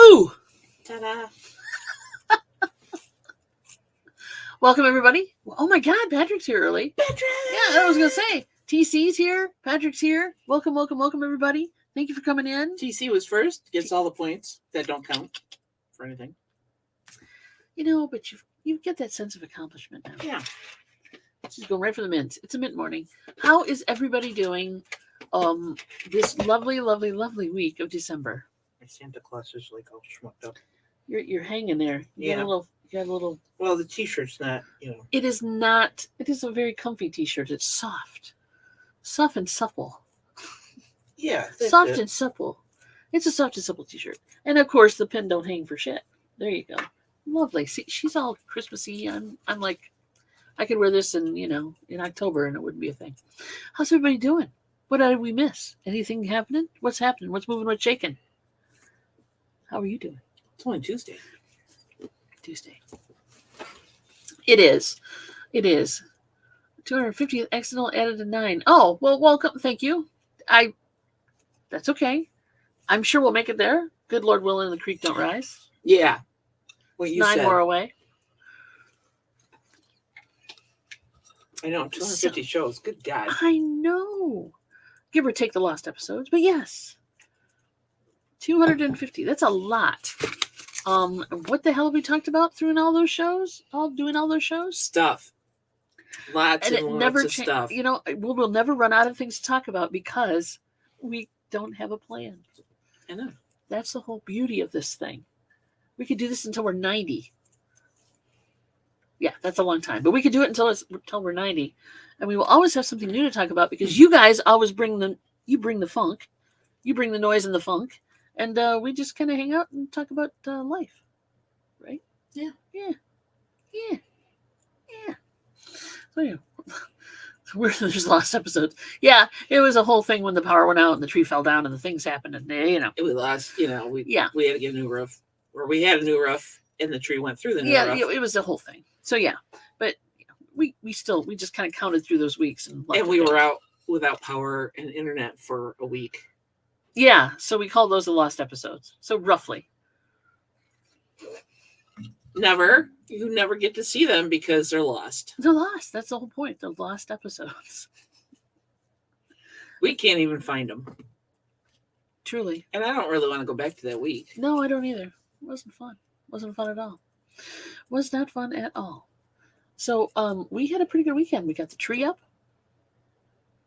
Woo! Ta-da. Welcome, everybody. Oh, my God. Patrick's here early. Patrick! Yeah, I was going to say. TC's here. Patrick's here. Welcome, everybody. Thank you for coming in. TC was first. Gets all the points that don't count for anything. You know, but you get that sense of accomplishment now. Yeah. She's going right for the mint. It's a mint morning. How is everybody doing this lovely, lovely, lovely week of December? My Santa Claus is like all schmucked up. You're hanging there. You got a little. Well, the t-shirt's not, It is not. It is a very comfy t-shirt. It's soft and supple. Yeah. Soft and supple. It's a soft and supple t-shirt. And of course, the pin don't hang for shit. There you go. Lovely. See, she's all Christmassy. I'm like, I could wear this in October and it wouldn't be a thing. How's everybody doing? What did we miss? Anything happening? What's happening? What's moving? What's shaking? How are you doing? It's only Tuesday. It is. 250th accidental added to 9. Oh, well, welcome. Thank you. That's okay. I'm sure we'll make it there. Good Lord willing, the creek don't rise. Yeah. What you 9 said. more away. I know, 250 shows. Good God. I know. Give or take the lost episodes, but yes. 250. That's a lot. What the hell have we talked about doing all those shows? Stuff. Lots and lots of stuff. We'll never run out of things to talk about because we don't have a plan. I know. That's the whole beauty of this thing. We could do this until we're 90. Yeah, that's a long time. But we could do it until we're 90. And we will always have something new to talk about because you guys always bring the funk. You bring the noise and the funk. And we just kind of hang out and talk about life. Right? Yeah. So, yeah. There's lost episodes. Yeah, it was a whole thing when the power went out and the tree fell down and the things happened. And, We lost, we had to get a new roof. Or we had a new roof and the tree went through the new roof. Yeah, it was a whole thing. So, yeah. But we just kind of counted through those weeks. And we were out without power and internet for a week. Yeah, so we call those the lost episodes. So roughly. You never get to see them because they're lost. They're lost. That's the whole point. They're lost episodes. We can't even find them. Truly. And I don't really want to go back to that week. No, I don't either. It wasn't fun. Wasn't fun at all. Was not fun at all. So we had a pretty good weekend. We got the tree up.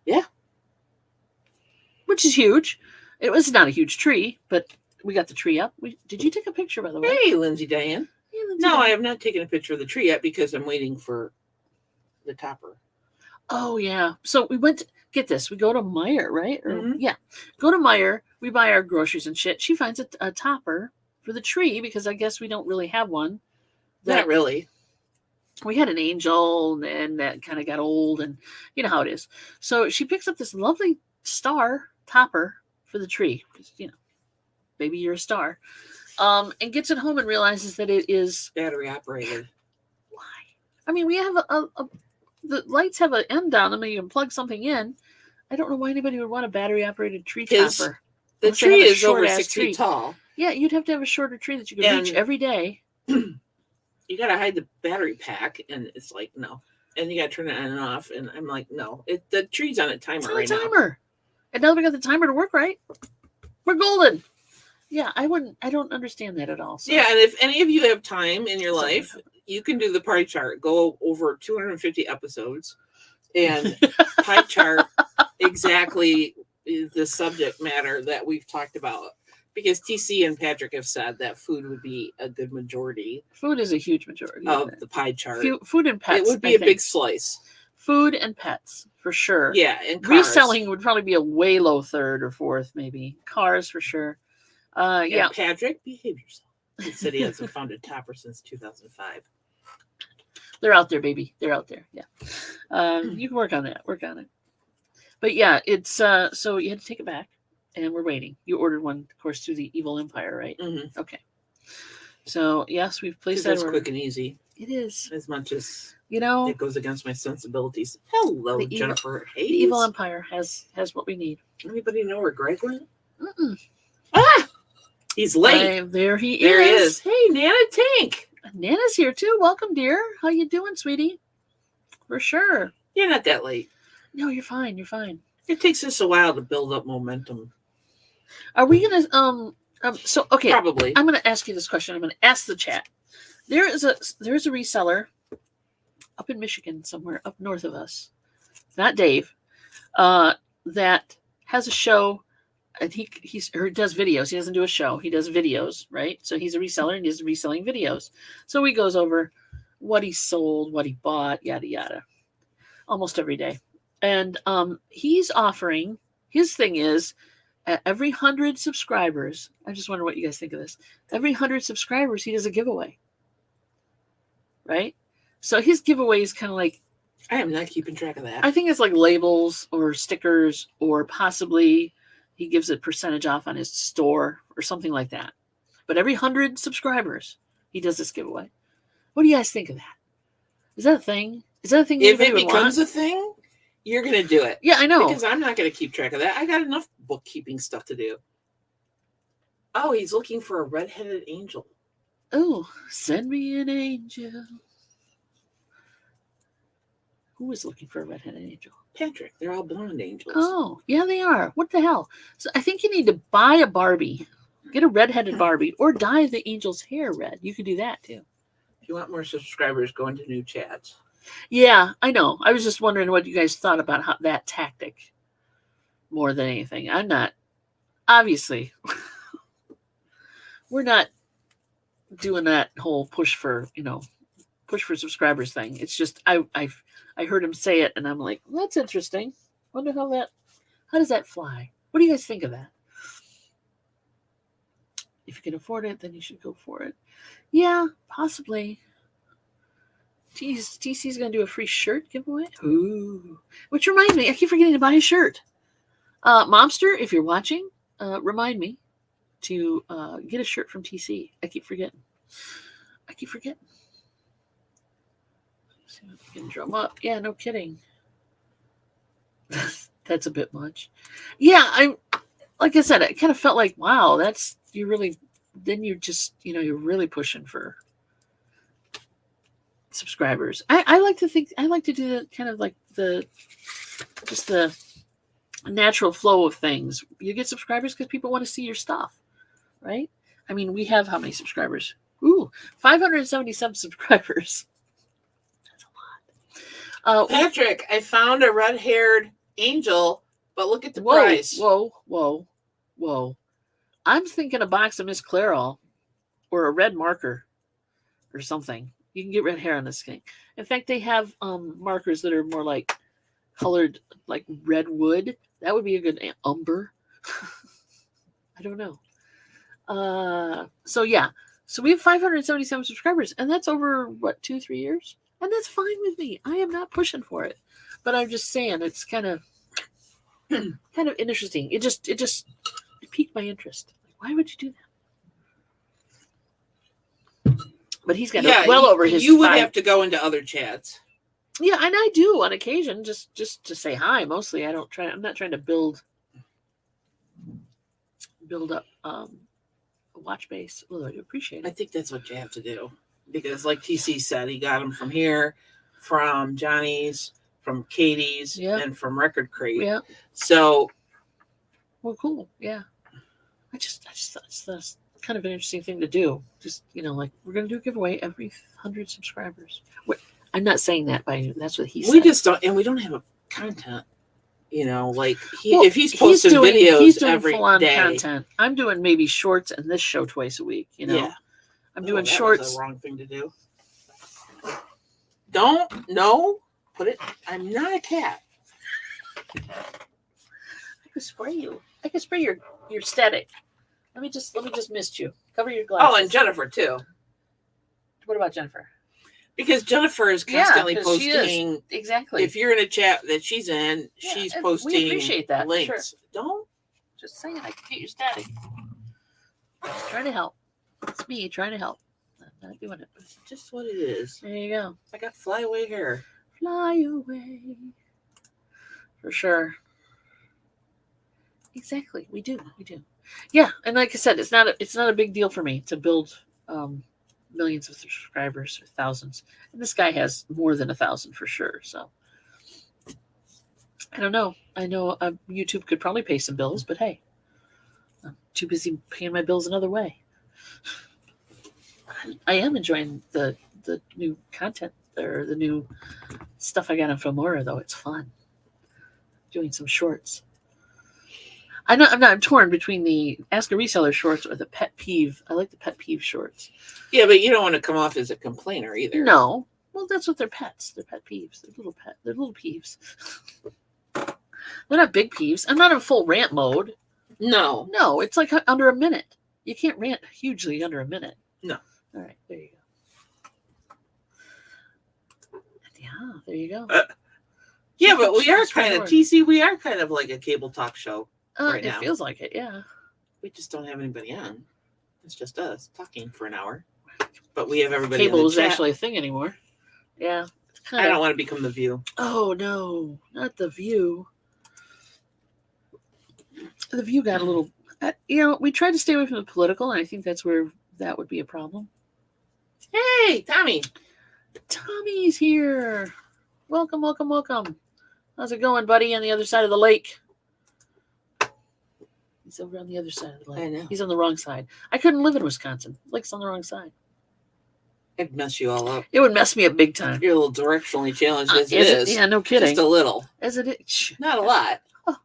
Yeah. Which is huge. It was not a huge tree, but we got the tree up. Did you take a picture, by the way? Hey, Lindsay Diane. No, I have not taken a picture of the tree yet because I'm waiting for the topper. Oh, yeah. So we went, get this, we go to Meijer, right? Mm-hmm. Yeah. Go to Meijer. We buy our groceries and shit. She finds a topper for the tree because I guess we don't really have one. Not really. We had an angel and that kind of got old and you know how it is. So she picks up this lovely star topper for the tree. Baby, you're a star. And gets it home and realizes that it is battery operated. Why? I mean, we have the lights have an end on them and you can plug something in. I don't know why anybody would want a battery operated tree topper. The tree is over 6 feet tall. Yeah, you'd have to have a shorter tree that you could reach every day. You got to hide the battery pack and it's like, no. And you got to turn it on and off. And I'm like, no, the tree's on a timer right now. And now we got the timer to work right. We're golden. Yeah, I don't understand that at all. So. Yeah, and if any of you have time in your life, you can do the pie chart. Go over 250 episodes and pie chart exactly the subject matter that we've talked about. Because TC and Patrick have said that food would be a good majority. Food is a huge majority of the pie chart. Food and pets. It would be a big slice. Food and pets, for sure. Yeah, and cars. Reselling would probably be a way low third or fourth, maybe. Cars, for sure. Yeah. Patrick, behave yourself. He said he hasn't found a topper since 2005. They're out there, baby. They're out there. Yeah. You can work on that. But yeah, it's so you had to take it back, and we're waiting. You ordered one, of course, through the Evil Empire, right? Mm-hmm. Okay. So yes, we've placed that. That's quick and easy. It is. As much as it goes against my sensibilities. Hello, Jennifer. The Evil Empire has what we need. Anybody know where Greg went? Mm-mm. Ah! He's late. There he There he is. is. Hey, Nana Tank. Nana's here too. Welcome, dear. How you doing, sweetie? For sure. You're not that late. No, you're fine. You're fine. It takes us a while to build up momentum. Are we gonna so okay? Probably. I'm gonna ask you this question. I'm gonna ask the chat. There is a reseller up in Michigan somewhere up north of us, not Dave, that has a show, and he does videos. He doesn't do a show. He does videos, right? So he's a reseller and he's reselling videos. So he goes over what he sold, what he bought, yada yada, almost every day. And he's offering, his thing is, at every 100 subscribers, I just wonder what you guys think of this. Every 100 subscribers, he does a giveaway, right? So his giveaway is kind of like, I am not keeping track of that. I think it's like labels or stickers, or possibly he gives a percentage off on his store or something like that. But every 100 subscribers, he does this giveaway. What do you guys think of that? Is that a thing? Is that a thing? If it becomes a thing, you're going to do it. Yeah, I know. Because I'm not going to keep track of that. I got enough bookkeeping stuff to do. Oh, he's looking for a redheaded angel. Oh, send me an angel. Who is looking for a redheaded angel? Patrick. They're all blonde angels. Oh, yeah, they are. What the hell? So I think you need to buy a Barbie. Get a redheaded Barbie, or dye the angel's hair red. You could do that too. If you want more subscribers, go into new chats. Yeah, I know. I was just wondering what you guys thought about that tactic more than anything. I'm not, obviously, we're not doing that whole push for subscribers thing. It's just, I heard him say it and I'm like, well, that's interesting. Wonder how does that fly? What do you guys think of that? If you can afford it, then you should go for it. Yeah, possibly. TC's going to do a free shirt giveaway. Ooh. Which reminds me, I keep forgetting to buy a shirt. MoMster, if you're watching, remind me to get a shirt from TC. I keep forgetting. See if we can drum up. Yeah, no kidding. That's a bit much. Yeah, like I said, I kind of felt like, wow, you're really pushing for subscribers. I like to do that kind of like the natural flow of things. You get subscribers because people want to see your stuff, right? I mean, we have how many subscribers? Ooh, 577 subscribers. That's a lot. Patrick, I found a red-haired angel, but look at the price. Whoa. I'm thinking a box of Miss Clairol or a red marker or something. You can get red hair on this thing. In fact, they have markers that are more like colored, like red wood. That would be a good umber. I don't know. So yeah. So we have 577 subscribers, and that's over 2-3 years, and that's fine with me. I am not pushing for it, but I'm just saying it's kind of interesting. It piqued my interest. Why would you do that? But he's got well over his. You would have to go into other chats. Yeah, and I do on occasion, just to say hi. Mostly, I'm not trying to build up a watch base. Although I do appreciate it. I think that's what you have to do, because, like TC said, he got them from here, from Johnny's, from Katie's, and from Record Crate. Yeah. So. Well, cool. Yeah. I just thought that's kind of an interesting thing to do. Just, like, we're going to do a giveaway every 100 subscribers. I'm not saying that that's what he said. We just don't, and we don't have a content, like if he's posting videos he's doing every full-on day. Content. I'm doing maybe shorts and this show twice a week, Yeah. I'm doing shorts. That's the wrong thing to do. Put it, I'm not a cat. I could spray you. I could spray your static. Let me just mist you. Cover your glasses. Oh, and Jennifer too. What about Jennifer? Because Jennifer is constantly posting. Exactly. If you're in a chat that she's in, she's posting. We appreciate that. Links. Sure. Don't. Just saying, I can get your static. Just trying to help. It's me trying to help. I'm not doing it. It's just what it is. There you go. I got flyaway hair. Fly away. For sure. Exactly. We do. Yeah, and like I said, it's not a big deal for me to build millions of subscribers or thousands. And this guy has more than 1,000 for sure. So I don't know. I know YouTube could probably pay some bills, but hey, I'm too busy paying my bills another way. I am enjoying the new content or the new stuff I got on Filmora, though. It's fun doing some shorts. I'm torn between the Ask a Reseller shorts or the pet peeve. I like the pet peeve shorts. Yeah, but you don't want to come off as a complainer either. No. Well, that's what they're pets. They're pet peeves. They're little peeves. They're not big peeves. I'm not in full rant mode. No. No, it's like under a minute. You can't rant hugely under a minute. No. All right, there you go. Yeah, there you go. Yeah, but we are kind of TC. We are kind of like a cable talk show right now. It feels like it, yeah. We just don't have anybody on. It's just us talking for an hour. But we have everybody. Cable in the is chat. actually a thing anymore. Yeah. I don't want to become the View. Oh no, not the View. The View got a little. We tried to stay away from the political, and I think that's where that would be a problem. Hey, Tommy. Tommy's here. Welcome. How's it going, buddy? On the other side of the lake. He's over on the other side of the lake. I know. He's on the wrong side. I couldn't live in Wisconsin. Lake's on the wrong side. It'd mess you all up. It would mess me up big time. You're a little directionally challenged as it is. Yeah, no kidding. Just a little. As it is. Not a lot. Oh.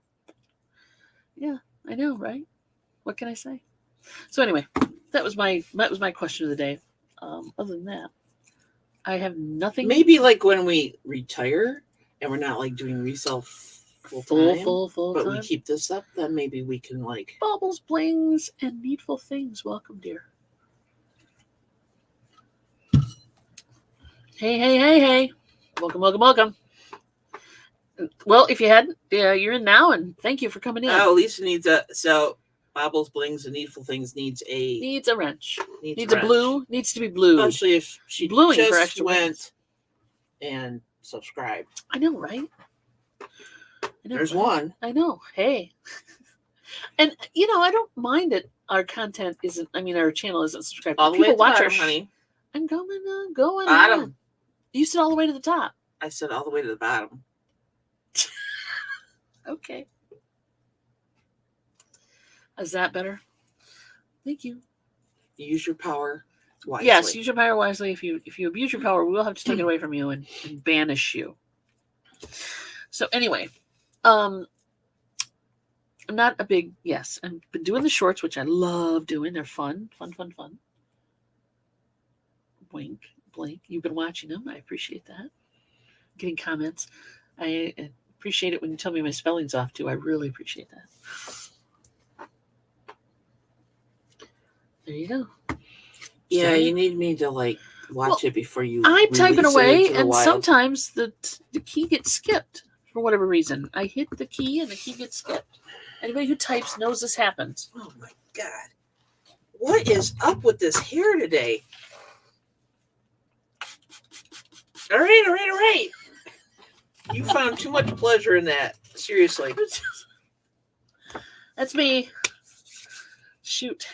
Yeah, I know, right? What can I say? So anyway, that was my question of the day. Other than that, I have nothing. Maybe like when we retire and we're not like doing resell full but time. We keep this up, then maybe we can like baubles, blings, and needful things. Welcome, dear. Hey. Welcome. Well, if you hadn't, you're in now, and thank you for coming in. Oh, Lisa needs baubles, blings, and needful things needs a wrench. Needs a a blue. Needs to be blue. Especially if she Bluing just for extra went wings. And subscribed. I know, right? There's one. I know. Hey. And, I don't mind that our content isn't, our channel isn't subscribed. All the way to the watch bottom, honey. I'm going Bottom. on. You said all the way to the top. I said all the way to the bottom. Okay. Is that better? Thank you. Use your power wisely. Yes, use your power wisely. If you abuse your power, we'll have to take it away from you and banish you. So anyway, I'm not a big I've been doing the shorts, which I love doing. They're fun. Wink, blink. You've been watching them. I appreciate that. Getting comments. I appreciate it when you tell me my spelling's off too. I really appreciate that. There you go. Yeah, you need me to watch it before you. I'm typing away, and wild. Sometimes the key gets skipped for whatever reason. I hit the key, and the key gets skipped. Anybody who types knows this happens. Oh my God! What is up with this hair today? All right. You found too much pleasure in that. Seriously. That's me. Shoot.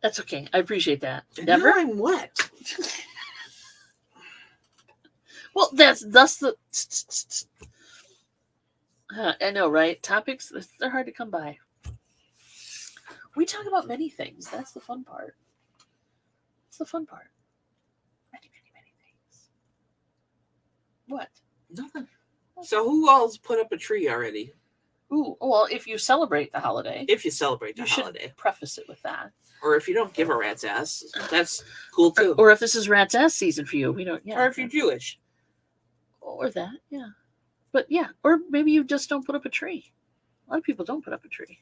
That's okay. I appreciate that. Never? Now I'm wet. Well, that's the. I know, right? Topics, they're hard to come by. We talk about many things. That's the fun part. Many things. What? Nothing. So who all's put up a tree already? Ooh, well, if you celebrate the holiday. If you celebrate the holiday. Should preface it with that. Or if you don't give a rat's ass, that's cool too. Or if this is rat's ass season for you, we don't. Yeah. Or if you're Jewish. Or that, yeah. But yeah, or maybe you just don't put up a tree. A lot of people don't put up a tree.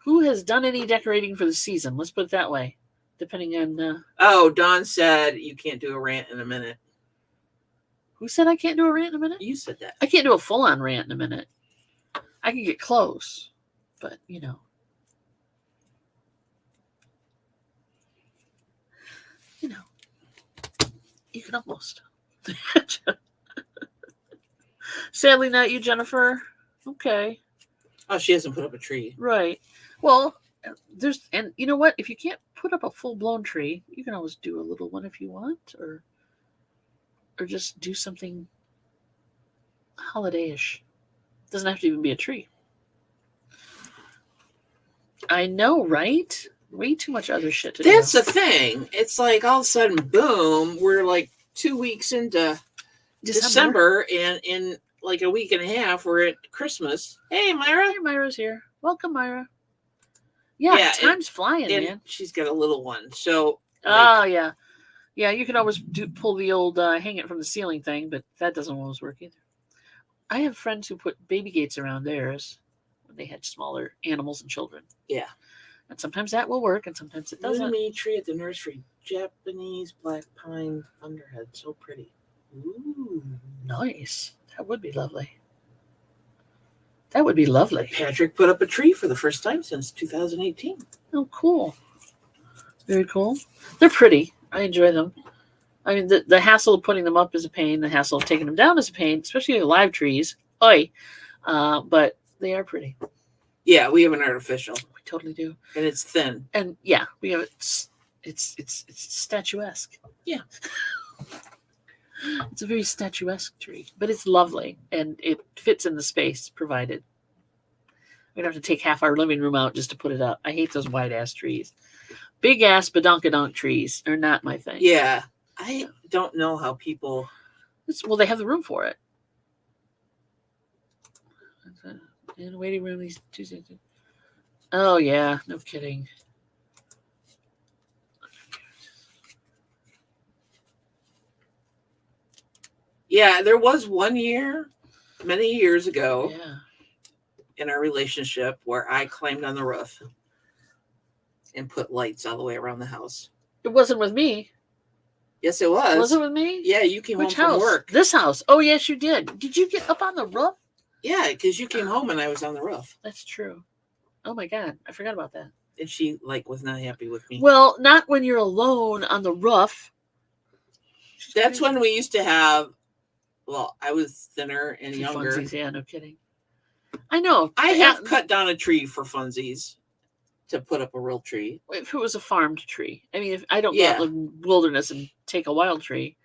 Who has done any decorating for the season? Let's put it that way. Depending on. Oh, Dawn said you can't do a rant in a minute. Who said I can't do a rant in a minute? You said that. I can't do a full-on rant in a minute. I can get close, but you can almost. Sadly, not you, Jennifer. Okay. Oh, she hasn't put up a tree. Right. Well, and you know what? If you can't put up a full blown tree, you can always do a little one if you want, or just do something holiday-ish. Doesn't have to even be a tree. I know, right? Way too much other shit to That's do. the thing. It's like all of a sudden, boom, we're like 2 weeks into December, and in like a week and a half, we're at Christmas. Hey, Myra. Hey, Myra's here. Welcome, Myra. Yeah, time's flying, man. She's got a little one, so. Oh, yeah. Yeah, you can always pull the old hang it from the ceiling thing, but that doesn't always work either. I have friends who put baby gates around theirs when they had smaller animals and children. Yeah. And sometimes that will work, and sometimes it doesn't. Mini tree at the nursery. Japanese black pine thunderhead. So pretty. Ooh. Nice. That would be lovely. That would be lovely. Patrick put up a tree for the first time since 2018. Oh, cool. Very cool. They're pretty. I enjoy them. I mean, the hassle of putting them up is a pain. The hassle of taking them down is a pain, especially live trees. Oi. But they are pretty. Yeah, we have an artificial. We totally do. And it's thin. And yeah, we have it's statuesque. Yeah. It's a very statuesque tree, but it's lovely, and it fits in the space provided. We'd have to take half our living room out just to put it up. I hate those wide-ass trees. Big-ass badonkadonk trees are not my thing. Yeah. I don't know how people... Well, they have the room for it. In the waiting room, these Tuesdays. Oh, yeah. No kidding. Yeah, there was one year, many years ago, in our relationship where I climbed on the roof and put lights all the way around the house. It wasn't with me. Yes, it was. Was it with me? Yeah, you came home from work. This house. Oh, yes, you did. Did you get up on the roof? Yeah, because you came home and I was on the roof. That's true. Oh, my God. I forgot about that. And she, was not happy with me. Well, not when you're alone on the roof. That's when we used to have... Well, I was thinner and younger. Funsies, yeah, no kidding. I know. I have cut down a tree for funsies to put up a real tree. If it was a farmed tree. I mean, if I don't go out in the wilderness and take a wild tree.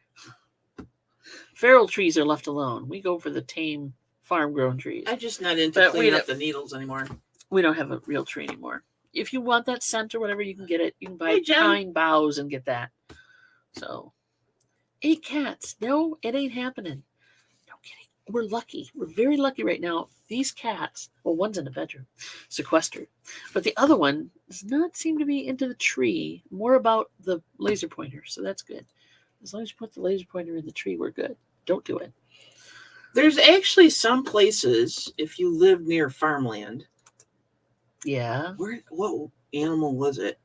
Feral trees are left alone. We go for the tame farm-grown trees. I'm just not into cleaning up the needles anymore. We don't have a real tree anymore. If you want that scent or whatever, you can get it. You can buy pine boughs and get that. So, 8 cats. No, it ain't happening. No kidding. We're lucky. We're very lucky right now. These cats, well, one's in the bedroom, sequestered. But the other one does not seem to be into the tree, more about the laser pointer. So that's good. As long as you put the laser pointer in the tree, we're good. Don't do it. There's actually some places, if you live near farmland. Yeah. What animal was it?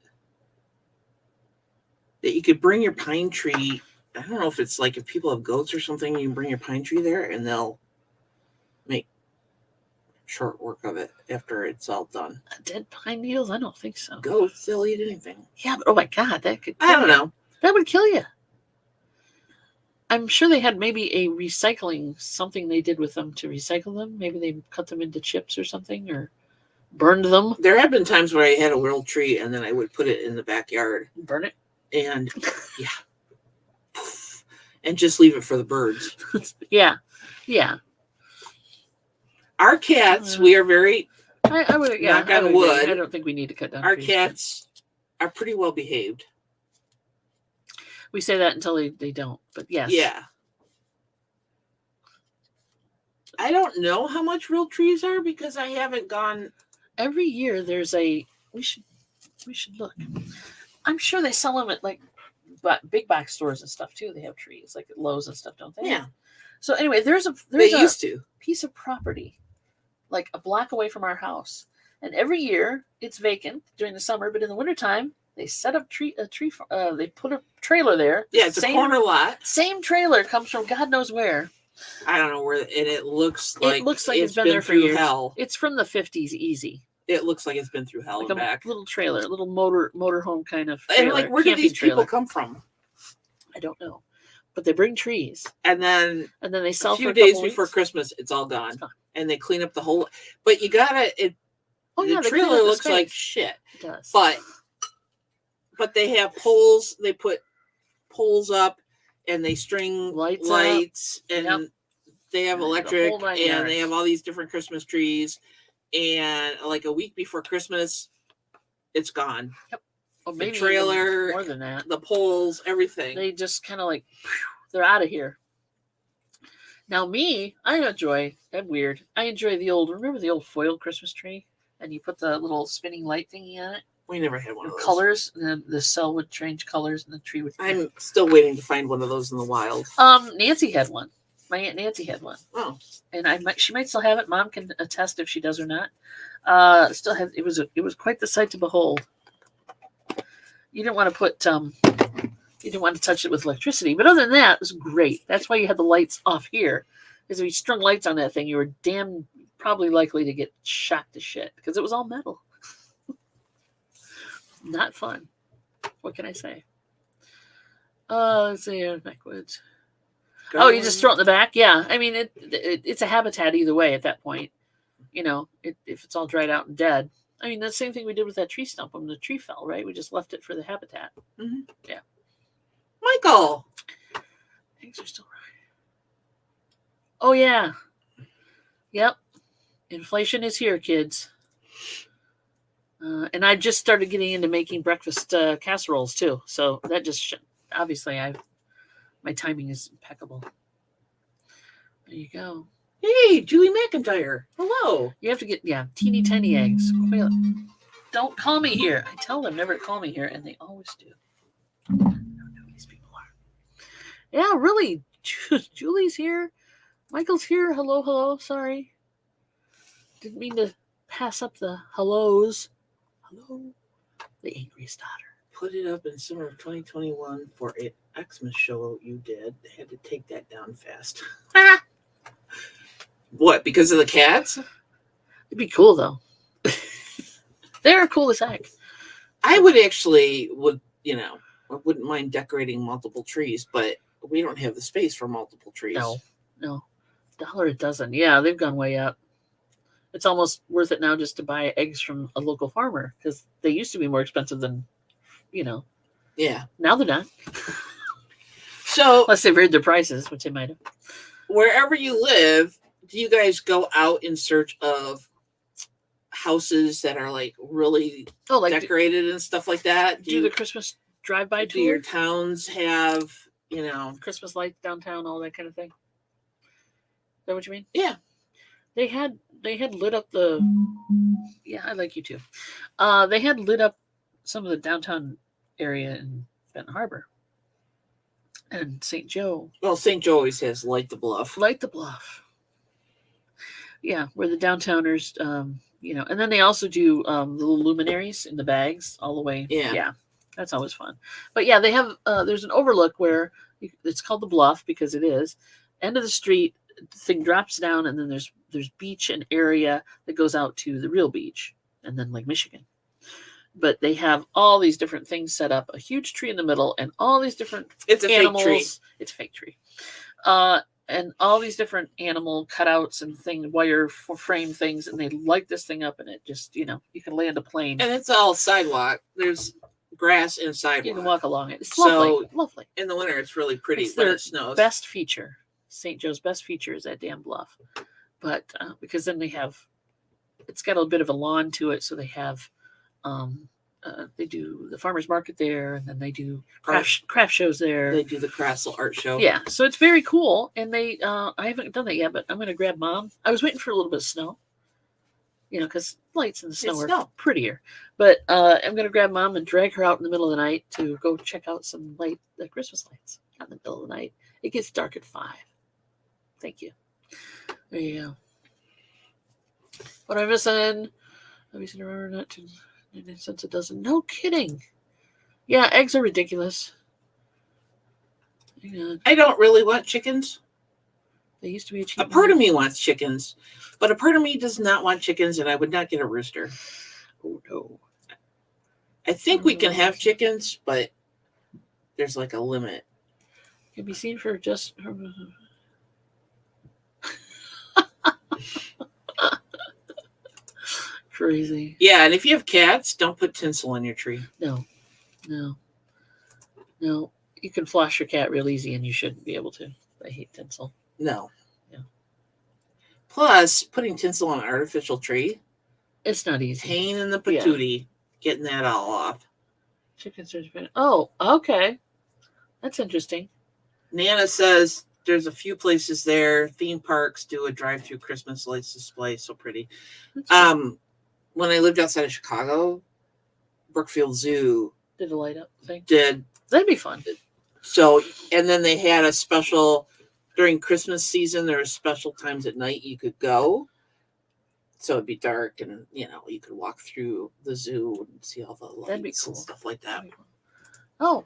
That you could bring your pine tree. I don't know if it's like if people have goats or something, you can bring your pine tree there and they'll make short work of it after it's all done. Dead pine needles? I don't think so. Goats, they'll eat anything. Yeah, but oh my God, that could kill I don't know. That would kill you. I'm sure they had maybe a recycling, something they did with them to recycle them. Maybe they cut them into chips or something or burned them. There have been times where I had a real tree and then I would put it in the backyard. Burn it? And yeah. And just leave it for the birds. Yeah. Yeah. Our cats, we are very I would, yeah, knock on wood. I don't think we need to cut down our trees, cats are pretty well behaved. We say that until they don't, but yes. Yeah. I don't know how much real trees are because I haven't gone. Every year there's we should look. I'm sure they sell them at like big box stores and stuff too. They have trees like at Lowe's and stuff, don't they? Yeah. So anyway, there's a used to piece of property like a block away from our house. And every year it's vacant during the summer, but in the wintertime, they set up they put a trailer there. Yeah, it's a corner lot. Same trailer comes from God knows where. I don't know where, and it looks like it's been there for years. Hell. It's from the 50s, easy. It looks like it's been through hell like and back. Little trailer, little motor home kind of trailer. And like, where do these people come from? I don't know. But they bring trees, and then they sell a few for days couple before weeks. Christmas, it's all gone. It's gone. And they clean up the whole. But you gotta. Oh yeah, The they clean trailer up the looks like space. shit. It does. But they have poles. They put poles up, and they string lights and Yep. they have And the electric, whole nine and yards. they have all these different Christmas trees. And like a week before Christmas, it's gone. Yep. Or The maybe trailer, even more than that. the poles, everything. They just kind of like, they're out of here. Now me, I enjoy, I'm weird, I enjoy remember the old foil Christmas tree? And you put the little spinning light thingy on it? We never had one of those. Colors, and then the cell would change colors and the tree would... I'm still waiting to find one of those in the wild. Nancy had one. My Aunt Nancy had one. Oh. And she might still have it. Mom can attest if she does or not. Still has, it was quite the sight to behold. You didn't want to put you didn't want to touch it with electricity, but other than that, it was great. That's why you had the lights off here, because if you strung lights on that thing, you were damn probably likely to get shot to shit because it was all metal. Not fun. What can I say? Let's see, backwoods. Oh, you just throw it in the back? Yeah. I mean, it's a habitat either way at that point. You know, if it's all dried out and dead. I mean, the same thing we did with that tree stump when the tree fell, right? We just left it for the habitat. Mm-hmm. Yeah. Michael! Eggs are still right. Oh, yeah. Yep. Inflation is here, kids. And I just started getting into making breakfast casseroles, too. So that just, obviously, my timing is impeccable. There you go. Hey, Julie McIntyre. Hello. You have to get, teeny tiny eggs. Quail. Don't call me here. I tell them never to call me here, and they always do. I don't know who these people are. Yeah, really. Julie's here. Michael's here. Hello, hello. Sorry. Didn't mean to pass up the hellos. Hello. The angriest daughter. Put it up in summer of 2021 for an Xmas show you did. They had to take that down fast. What, because of the cats? It'd be cool, though. They're cool as heck. I wouldn't mind decorating multiple trees, but we don't have the space for multiple trees. No. $1 a dozen. Yeah, they've gone way up. It's almost worth it now just to buy eggs from a local farmer because they used to be more expensive than, Yeah. Now they're not. So, unless they've raised their prices, which they might have. Wherever you live, do you guys go out in search of houses that are like really decorated and stuff like that? Do the Christmas drive-by tour? Do your towns have, Christmas lights downtown, all that kind of thing? Is that what you mean? Yeah. They had lit up the... Yeah, I like you too. They had lit up some of the downtown area in Benton Harbor. And St. Joe. Well, St. Joe always has Light the Bluff. Light the Bluff. Yeah, where the downtowners, and then they also do the little luminaries in the bags all the way. Yeah, that's always fun. But yeah, they have, there's an overlook where it's called the Bluff because it is. End of the street, the thing drops down, and then there's beach and area that goes out to the real beach, and then Lake Michigan. But they have all these different things set up, a huge tree in the middle, and all these different animals. Fake tree. It's a fake tree. And all these different animal cutouts and wire frame things, and they light this thing up, and it just, you can land a plane. And it's all sidewalk. There's grass and sidewalk. You can walk along it. It's lovely. Lovely. In the winter, it's really pretty it's when their it snows. Best feature. St. Joe's best feature is that damn bluff. But because then it's got a bit of a lawn to it, so they have... they do the farmers market there, and then they do craft shows there. They do the Crassel art show. Yeah, so it's very cool. And they, I haven't done that yet, but I'm going to grab Mom. I was waiting for a little bit of snow, because lights in the snow are prettier. But I'm going to grab Mom and drag her out in the middle of the night to go check out some Christmas lights. Not in the middle of the night. It gets dark at 5. Thank you. There you go. What am I missing? Let me see. Remember not to. 99 cents a dozen. No kidding. Yeah, eggs are ridiculous. I don't really want chickens. They used to be a cheap. A part of me wants chickens, but a part of me does not want chickens, and I would not get a rooster. Oh no. I think we can have chickens, but there's like a limit. Can be seen for just. Crazy. Yeah, and if you have cats, don't put tinsel on your tree. No. You can floss your cat real easy, and you shouldn't be able to. I hate tinsel. No. Yeah. Plus, putting tinsel on an artificial tree, it's not easy. Pain in the patootie, getting that all off. Chicken surgery. Oh, okay. That's interesting. Nana says there's a few places there. Theme parks do a drive-through Christmas lights display. So pretty. When I lived outside of Chicago, Brookfield Zoo did a light up thing. That'd be fun. So, and then they had a special during Christmas season. There are special times at night you could go. So it'd be dark, and you could walk through the zoo and see all the lights. That'd be cool. And stuff like that. Cool. Oh,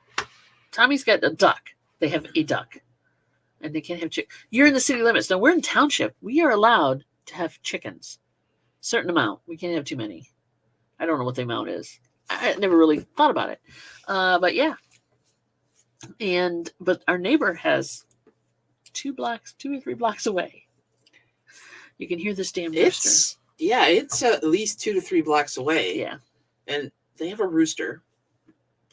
Tommy's got a duck. They have a duck, and they can't have chicken. You're in the city limits. Now we're in township. We are allowed to have chickens, certain amount. We can't have too many. I don't know what the amount is. I never really thought about it, but yeah. But our neighbor has 2 or 3 blocks away. You can hear this damn rooster. It's at least 2 to 3 blocks away. Yeah. And they have a rooster.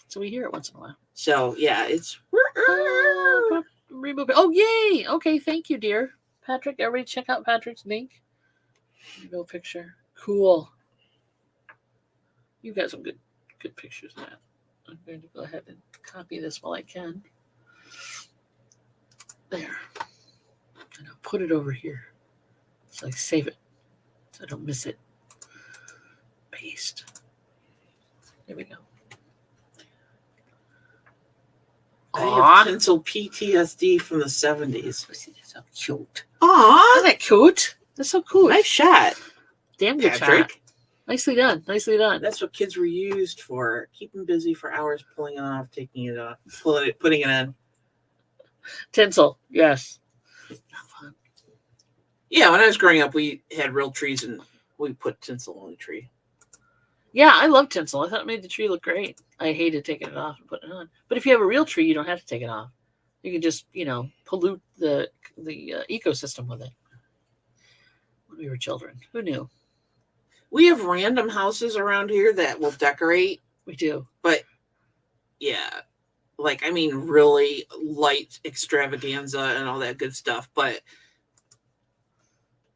So we hear it once in a while. So, yeah, it's... remove it. Oh, yay! Okay, thank you, dear. Patrick, everybody check out Patrick's link. Go picture. Cool. You've got some good pictures of that. I'm going to go ahead and copy this while I can. There. And I'll put it over here. So I save it. So I don't miss it. Paste. There we go. I have tinsel PTSD from the 70s. That's so cute. Aww. Isn't that cute? That's so cool. Nice shot. Damn good Patrick. shot. Nicely done. Nicely done. That's what kids were used for. Keep them busy for hours, pulling it off, taking it off, putting it in. Tinsel. Yes. Fun. Yeah, when I was growing up, we had real trees and we put tinsel on the tree. Yeah, I love tinsel. I thought it made the tree look great. I hated taking it off and putting it on. But if you have a real tree, you don't have to take it off. You can just, pollute the ecosystem with it. When we were children, who knew? We have random houses around here that will decorate. We do. But, yeah, really light extravaganza and all that good stuff. But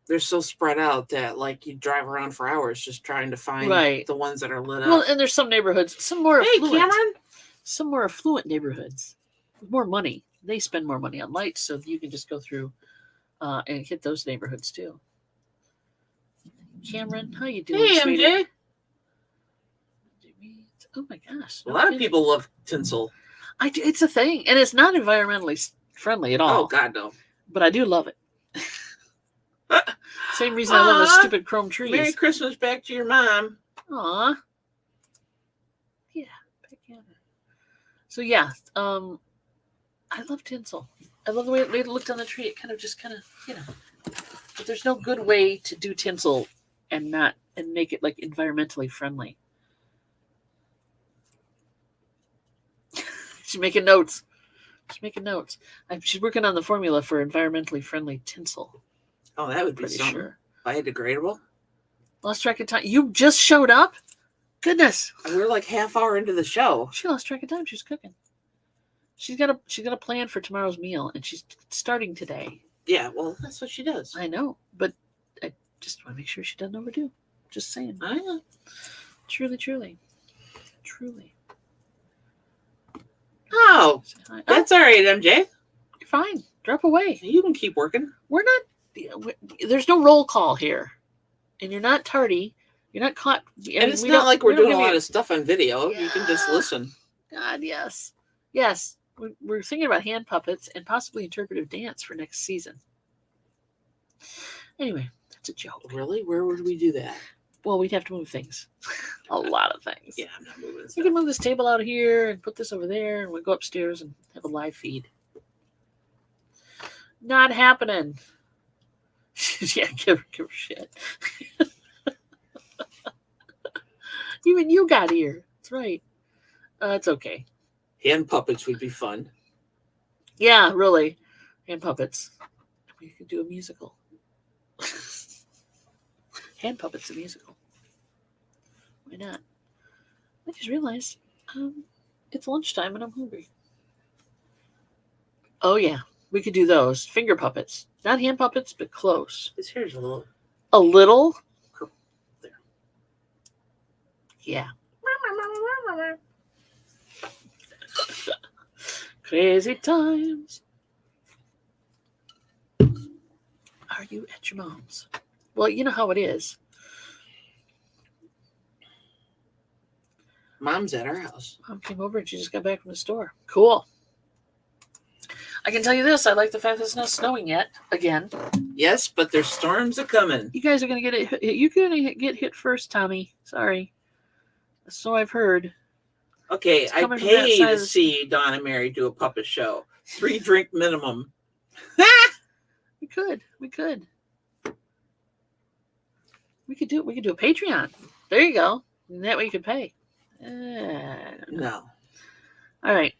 they're so spread out that, you drive around for hours just trying to find the ones that are lit up. Well, and there's some neighborhoods, some more affluent. Cameron? Some more affluent neighborhoods with more money. They spend more money on lights, so you can just go through and hit those neighborhoods, too. Cameron, how you doing, Hey, sweetie? MJ. Oh my gosh! A lot of people love tinsel. I do. It's a thing, and it's not environmentally friendly at all. Oh God, no! But I do love it. Same reason I love those stupid chrome trees. Merry Christmas back to your mom. Aw. Yeah. So yeah, I love tinsel. I love the way it looked on the tree. It kind of, but there's no good way to do tinsel and make it environmentally friendly. She's making notes. She's working on the formula for environmentally friendly tinsel. Oh, that would be something. Sure. Biodegradable. Lost track of time. You just showed up? Goodness. We're half hour into the show. She lost track of time. She's cooking. She's got a plan for tomorrow's meal, and she's starting today. Yeah, well, that's what she does. I know, but I just want to make sure she doesn't overdo. Just saying. I know. Truly. Oh, that's all right, MJ. You're fine. Drop away. You can keep working. We're not. There's no roll call here, and you're not tardy. You're not caught. And it's not like we're doing a lot of stuff on video. Yeah. You can just listen. God, yes. We're thinking about hand puppets and possibly interpretive dance for next season. Anyway, that's a joke. Really? Where would we do that? Well, we'd have to move things. A lot of things. Yeah, I'm not moving. We can move this table out here and put this over there, and we go upstairs and have a live feed. Not happening. Yeah, give her shit. Even you got here. That's right. It's okay. Hand puppets would be fun. Yeah, really. Hand puppets. We could do a musical. Hand puppets, a musical. Why not? I just realized it's lunchtime and I'm hungry. Oh, yeah. We could do those. Finger puppets. Not hand puppets, but close. His hair's a little. A little? There. Yeah. Crazy times. Are you at your mom's? Well, you know how it is. Mom's at our house. Mom came over and she just got back from the store. Cool. I can tell you this. I like the fact that it's not snowing yet. Again. Yes, but there's storms a coming. You guys are going to get it. You're going to get hit first, Tommy. Sorry. So I've heard. Okay, I pay to see Don and Mary do a puppet show. 3 drink minimum. We could. We could do it. We could do a Patreon. There you go. And that way you could pay. No. All right.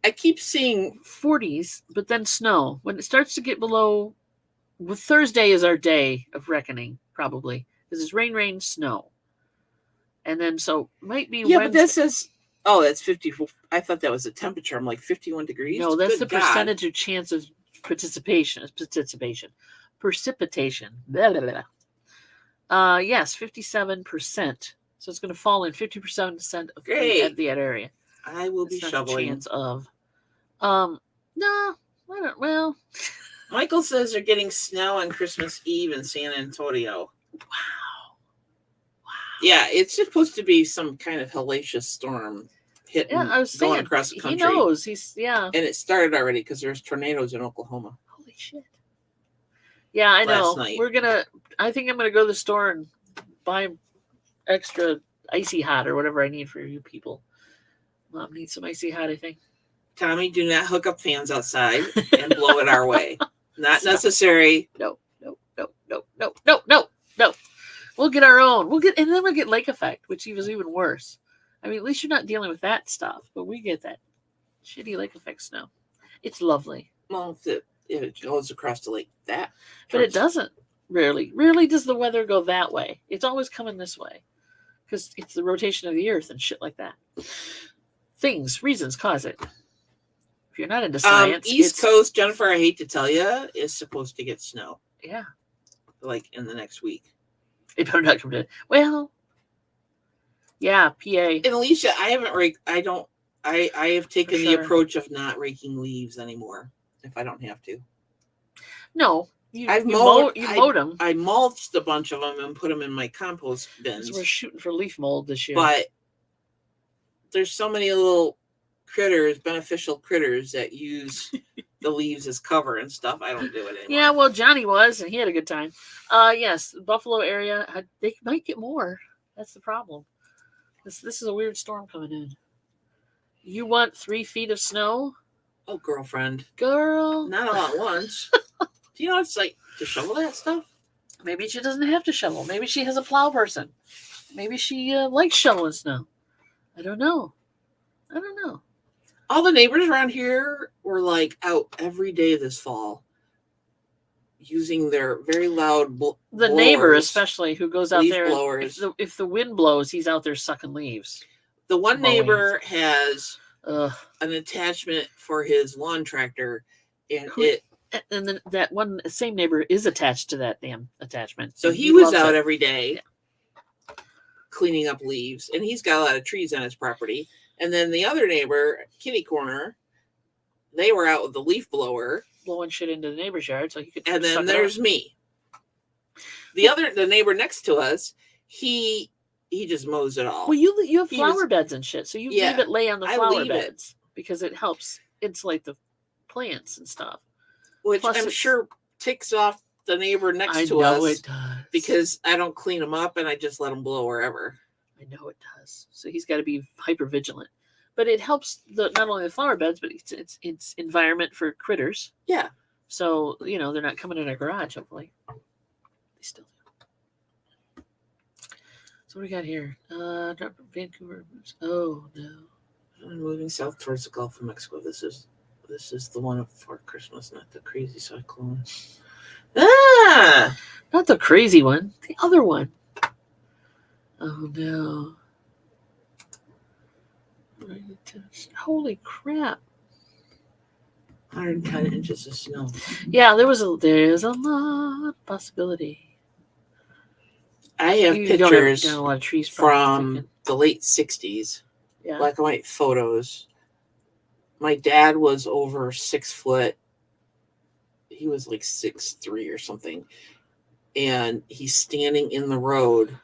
I keep seeing 40s, but then snow. When it starts to get below, well, Thursday is our day of reckoning, probably. Because it's rain, snow. And then so might be Yeah, Wednesday. but this is, oh, that's 50. I thought that was the temperature. I'm like 51 degrees. No, that's Good the God. percentage of chance of precipitation. Blah, blah, blah. Yes, 57%. So it's going to fall in 50% of the area. I will be shoveling. Chance of. No, I don't. Well, Michael says they're getting snow on Christmas Eve in San Antonio. Wow. Yeah, it's supposed to be some kind of hellacious storm hitting, going across the country. He knows. And it started already because there's tornadoes in Oklahoma. Holy shit. Yeah, I know. Last night. I think I'm gonna go to the store and buy extra icy hot or whatever I need for you people. Mom needs some icy hot, I think. Tommy, do not hook up fans outside and blow it our way. Not necessary. No. We'll get our own. And then we'll get lake effect, which was even worse. I mean, at least you're not dealing with that stuff, but we get that shitty lake effect snow. It's lovely. Well, if it goes across the lake, but it doesn't. Rarely does the weather go that way. It's always coming this way because it's the rotation of the earth and shit like that. Reasons cause it. If you're not into science, East Coast, Jennifer, I hate to tell you, is supposed to get snow. Yeah, like in the next week. It better not come to. Well, yeah, PA. And Alicia, I have taken the approach of not raking leaves anymore if I don't have to. No. You mowed them. I mulched a bunch of them and put them in my compost bins. We're shooting for leaf mold this year. But there's so many little beneficial critters that use the leaves as cover and stuff. I don't do it anymore. Yeah, well, Johnny was, and he had a good time. Yes, Buffalo area, they might get more. That's the problem. This is a weird storm coming in. You want 3 feet of snow? Oh, girlfriend. Girl. Not all at once. Do you know what it's like to shovel that stuff? Maybe she doesn't have to shovel. Maybe she has a plow person. Maybe she likes shoveling snow. I don't know. All the neighbors around here were like out every day this fall using their very loud the neighbor especially who goes out there blowers. If the wind blows, he's out there sucking leaves. The one neighbor has an attachment for his lawn tractor, and then that one same neighbor is attached to that damn attachment. So he was out every day cleaning up leaves, and he's got a lot of trees on his property. And then the other neighbor, kitty corner, they were out with the leaf blower blowing shit into the neighbor's yard, so he could. And then there's me. The neighbor next to us, he just mows it all. Well, you have flower beds and shit, so you leave it lay on the flower beds because it helps insulate the plants and stuff. Which I'm sure ticks off the neighbor next to us. It does. Because I don't clean them up and I just let them blow wherever. I know it does. So he's got to be hyper vigilant. But it helps not only the flower beds, but it's environment for critters. Yeah. So, they're not coming in our garage, hopefully. They still do. So what do we got here? Vancouver. Oh, no. I'm moving south towards the Gulf of Mexico. This is This is the one before Christmas, not the crazy cyclone. Ah! Not the crazy one. The other one. Oh no. Holy crap. 110 inches of snow. Yeah, there's a lot of possibility. I have You pictures don't have a lot of trees from the late 60s, yeah. black and white photos. My dad was over 6 foot. He was like 6'3" or something. And he's standing in the road,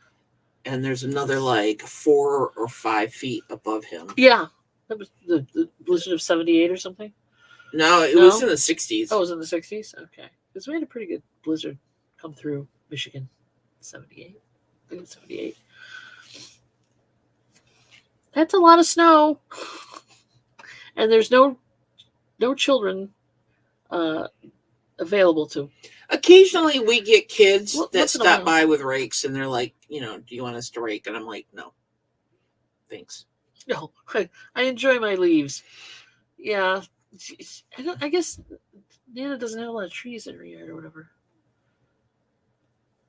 and there's another like 4 or 5 feet above him. Yeah. That was the blizzard of 78 or something? No, it was in the 60s. Oh, it was in the 60s? Okay. Because we had a pretty good blizzard come through Michigan. 78. I think it was 78. That's a lot of snow. And there's no children available to. Occasionally we get kids that once in a stop while. by with rakes, and they're like, do you want us to rake? And I'm like, no. Thanks. No, I enjoy my leaves. Yeah. I guess Nana doesn't have a lot of trees in her yard or whatever.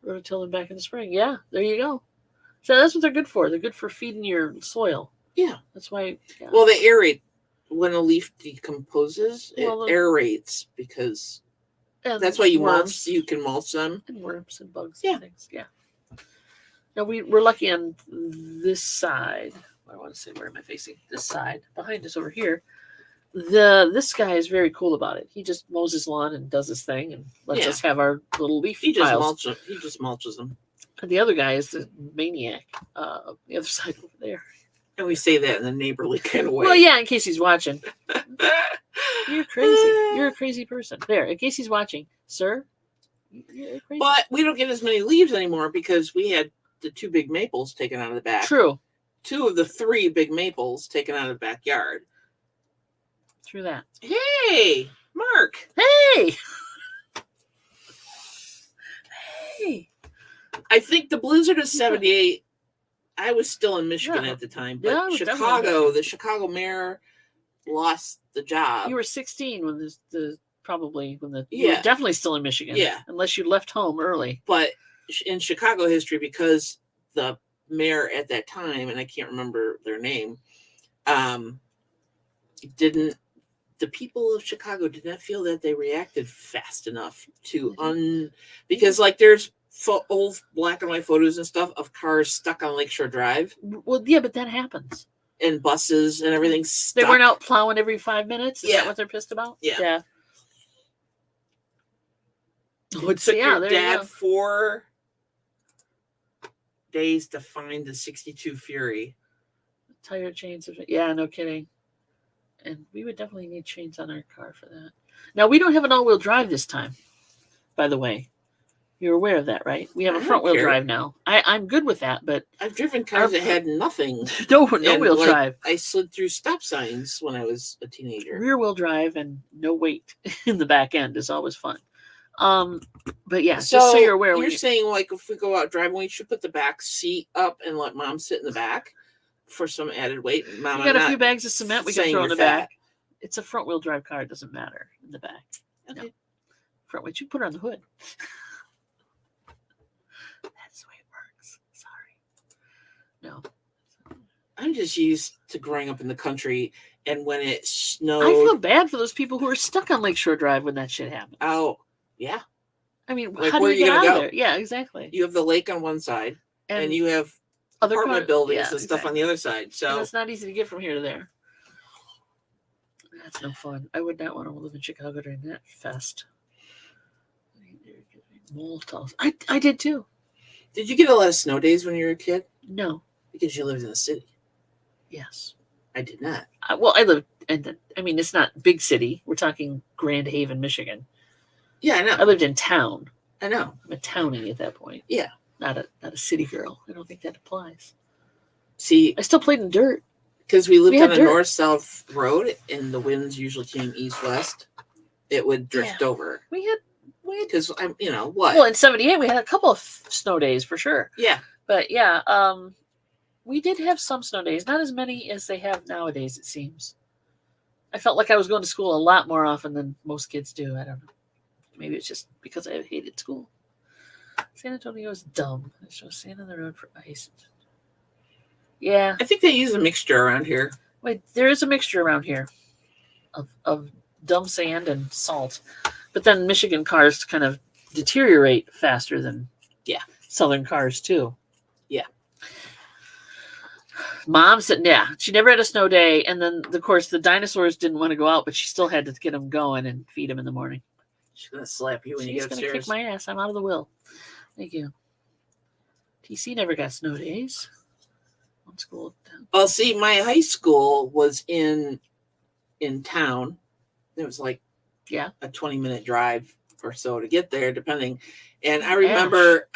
Rototill them back in the spring. Yeah, there you go. So that's what they're good for. They're good for feeding your soil. Yeah. That's why. Yeah. Well, they aerate. When a leaf decomposes, it Well, aerates because and that's why you worms. mulch. You can mulch them. And worms and bugs Yeah. and things. Yeah. Now we're lucky on this side. I want to say, where am I facing? This side. Behind us over here. This guy is very cool about it. He just mows his lawn and does his thing and lets us have our little leaf He just piles. mulches them. And the other guy is the maniac. The other side over there. And we say that in a neighborly kind of way. Well, yeah, in case he's watching. You're crazy. You're a crazy person. There, in case he's watching, sir. You're crazy. But we don't get as many leaves anymore because we had the 2 big maples taken out of the back. True. 2 of the 3 big maples taken out of the backyard. True that. Hey, Mark. Hey. Hey. I think the blizzard of 78, I was still in Michigan at the time, but Yeah, the Chicago mayor lost the job. You were 16 when you were Yeah. definitely still in Michigan. Yeah. Unless you left home early. But in Chicago history, because the mayor at that time, and I can't remember their name, the people of Chicago did not feel that they reacted fast enough to because like there's old black and white photos and stuff of cars stuck on Lakeshore Drive. Well, yeah, but that happens. And buses and everything stuck. They weren't out plowing every 5 minutes? Is Yeah. that what they're pissed about? Yeah. It took your there you dad go. 4 days to find the 62 Fury. Tire chains. Yeah, no kidding. And we would definitely need chains on our car for that. Now, we don't have an all-wheel drive this time, by the way. You're aware of that, right? We have a front-wheel drive now. I'm good with that, but... I've driven cars that had nothing. No wheel drive. I slid through stop signs when I was a teenager. Rear-wheel drive and no weight in the back end is always fun. But yeah, so just so you're aware. You're saying, like, if we go out driving, we should put the back seat up and let Mom sit in the back for some added weight. Mom, we got a few bags of cement we can throw in the back. It's a front-wheel drive car. It doesn't matter in the back. Okay. No. Front wheel. You put it on the hood. That's the way it works. Sorry. No. I'm just used to growing up in the country, and when it snowed... I feel bad for those people who are stuck on Lakeshore Drive when that shit happened. Oh, yeah. I mean, like, how do where you are you get out gonna of go? there? Yeah, exactly. You have the lake on one side, and you have other apartment buildings and stuff on the other side. So and it's not easy to get from here to there. That's no fun. I would not want to live in Chicago during that fest. I did too. Did you get a lot of snow days when you were a kid? No. Because you lived in the city. Yes. I did not. I lived it's not big city. We're talking Grand Haven, Michigan. Yeah, I know. I lived in town. I know. I'm a townie at that point. Yeah. Not a city girl. I don't think that applies. See, I still played in dirt. Because we lived on a dirt. north-south road, and the winds usually came east-west, it would drift over. We had Because I'm, what? Well, in 78 we had a couple of snow days for sure. Yeah. But yeah, we did have some snow days, not as many as they have nowadays, it seems. I felt like I was going to school a lot more often than most kids do. I don't know. Maybe it's just because I hated school. San Antonio is dumb. There's no sand on the road for ice. Yeah. I think they use a mixture around here. Wait, there is a mixture around here of dumb sand and salt. But then Michigan cars kind of deteriorate faster than Southern cars too. Yeah. Mom said, yeah, she never had a snow day. And then, of course, the dinosaurs didn't want to go out, but she still had to get them going and feed them in the morning. She's going to slap you when you get upstairs. She's going to kick my ass. I'm out of the will. Thank you. TC never got snow days. One school. Well, see, my high school was in town. It was like a 20-minute drive or so to get there, depending. And I remember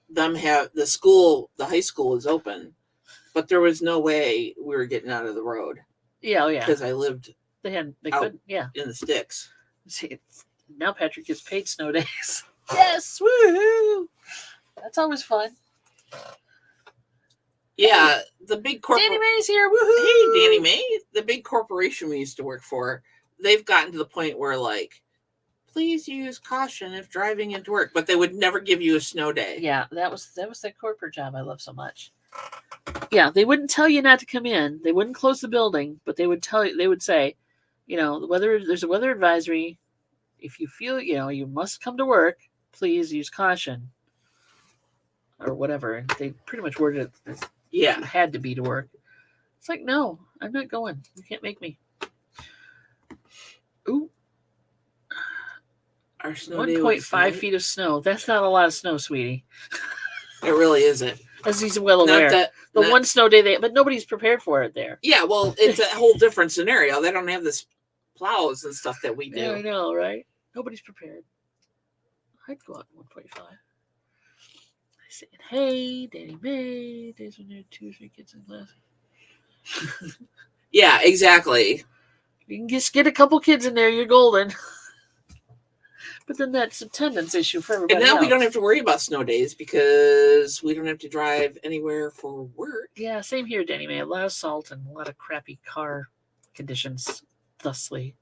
them the high school was open, but there was no way we were getting out of the road. Yeah, oh yeah. Because I lived they out could, in the sticks. See, now Patrick gets paid snow days. Yes, woohoo! That's always fun. Yeah, the big Danny May's here, woohoo! Hey, Danny May, the big corporation we used to work for, they've gotten to the point where, like, please use caution if driving into work, but they would never give you a snow day. Yeah, that was that corporate job I love so much. Yeah, they wouldn't tell you not to come in. They wouldn't close the building, but they would tell you. They would say, there's a weather advisory. If you feel, you must come to work, please use caution, or whatever. And they pretty much worded it as you had to be to work. It's like, no, I'm not going. You can't make me. Ooh. Our snow 1.5 feet of snow. That's not a lot of snow, sweetie. It really isn't. As he's well aware. One snow day, but nobody's prepared for it there. Yeah, well, it's a whole different scenario. They don't have this plows and stuff that we do. Yeah, I know, right? Nobody's prepared. I'd go out 1.5. I say, hey, Danny May. Days when there are 2 or 3 kids in class. Yeah, exactly. You can just get a couple kids in there, you're golden. But then that's attendance issue for everybody. And now else. we don't have to worry about snow days because we don't have to drive anywhere for work. Yeah, same here, Danny May. A lot of salt and a lot of crappy car conditions, thusly.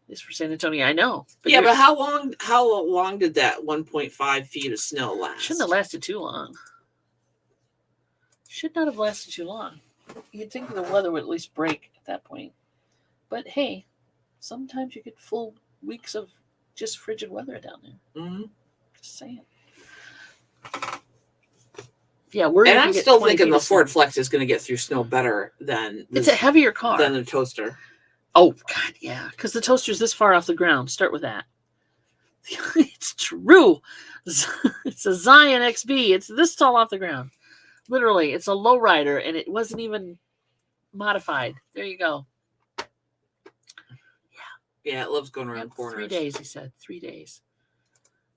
At least for San Antonio, I know. But how long did that 1.5 feet of snow last? Shouldn't have lasted too long. Should not have lasted too long. You'd think the weather would at least break at that point. But hey, sometimes you get full weeks of just frigid weather down there. Mm-hmm. Just saying. Yeah, and I'm still thinking the Ford Flex is going to get through snow better than it's a heavier car than the Toaster. Oh God, yeah, because the Toaster's this far off the ground. Start with that. It's true. It's a Zion XB. It's this tall off the ground. Literally, it's a lowrider, and it wasn't even modified. There you go. Yeah, it loves going around corners. 3 days, he said. 3 days.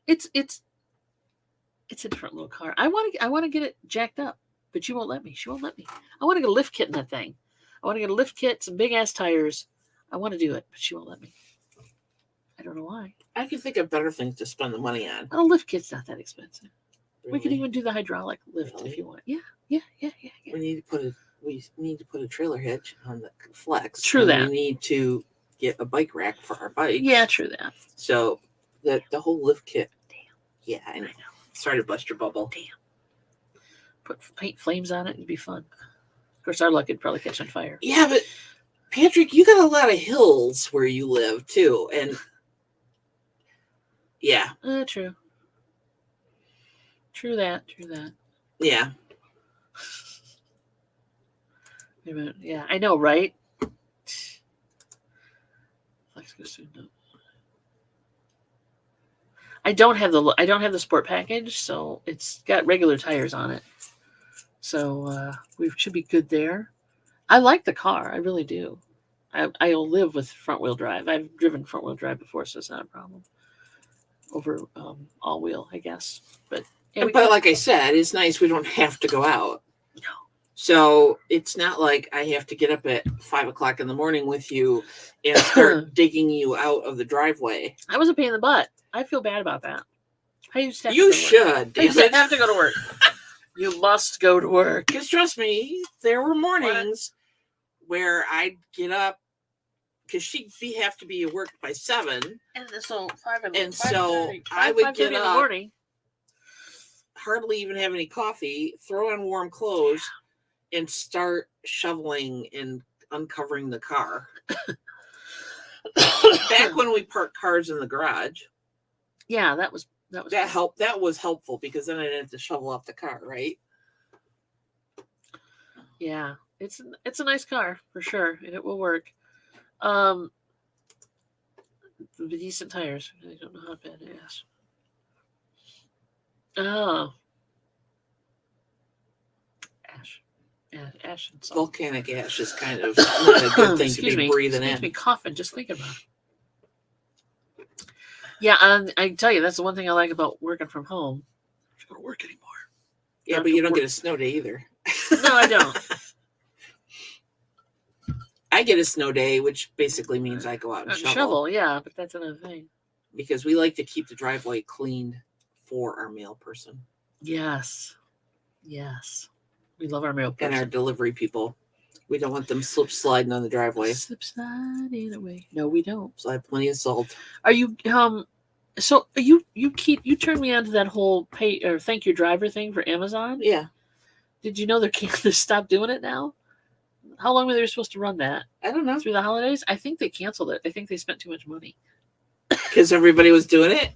It's a different little car. I want to get it jacked up, but she won't let me. She won't let me. I want to get a lift kit in that thing. I want to get a lift kit, some big ass tires. I want to do it, but she won't let me. I don't know why. I can think of better things to spend the money on. A lift kit's not that expensive. Really? We can even do the hydraulic lift if you want. Yeah. We need to put a trailer hitch on the Flex. True that. We need to get a bike rack for our bike. Yeah, true that. So the whole lift kit. Damn. Yeah, I know. Sorry to bust your bubble. Damn. Put paint flames on it. It'd be fun. Of course, our luck would probably catch on fire. Yeah, but Patrick, you got a lot of hills where you live too, and yeah. True. True that. Yeah. Wait a minute. Yeah, I know, right? Flex goes soon. No. I don't have the sport package, so it's got regular tires on it. So we should be good there. I like the car, I really do. I'll live with front wheel drive. I've driven front wheel drive before, so it's not a problem. Over all wheel, I guess. But like I said, it's nice we don't have to go out. No. So it's not like I have to get up at 5 o'clock in the morning with you and start digging you out of the driveway. I was a pain in the butt. I feel bad about that. I used to have you to should. I used to have to go to work. You must go to work. Because trust me, there were mornings where I'd get up because she'd have to be at work by 7. And so 5 And so I would get in the up, morning. hardly even have any coffee, throw on warm clothes, and start shoveling and uncovering the car. Back when we parked cars in the garage. Yeah, that helped. That was helpful because then I didn't have to shovel off the car, right? Yeah, it's a nice car for sure, and it will work. The decent tires. I don't know how bad it is. Oh, ash and salt. Volcanic ash is kind of not a good thing to be breathing in. Excuse me, coughing just thinking about it. Yeah, I tell you, that's the one thing I like about working from home. I don't go to work anymore. Yeah, but you don't get a snow day either. No, I don't. I get a snow day, which basically means I go out and shovel. Yeah, but that's another thing. Because we like to keep the driveway cleaned for our mail person. Yes. We love our mail person. And our delivery people. We don't want them sliding on the driveway. Sliding away. No, we don't. So I have plenty of salt. Are you so you turned me on to that whole pay or thank your driver thing for Amazon? Yeah. Did you know they stopped doing it now? How long were they supposed to run that? I don't know. Through the holidays? I think they canceled it. I think they spent too much money. Because everybody was doing it?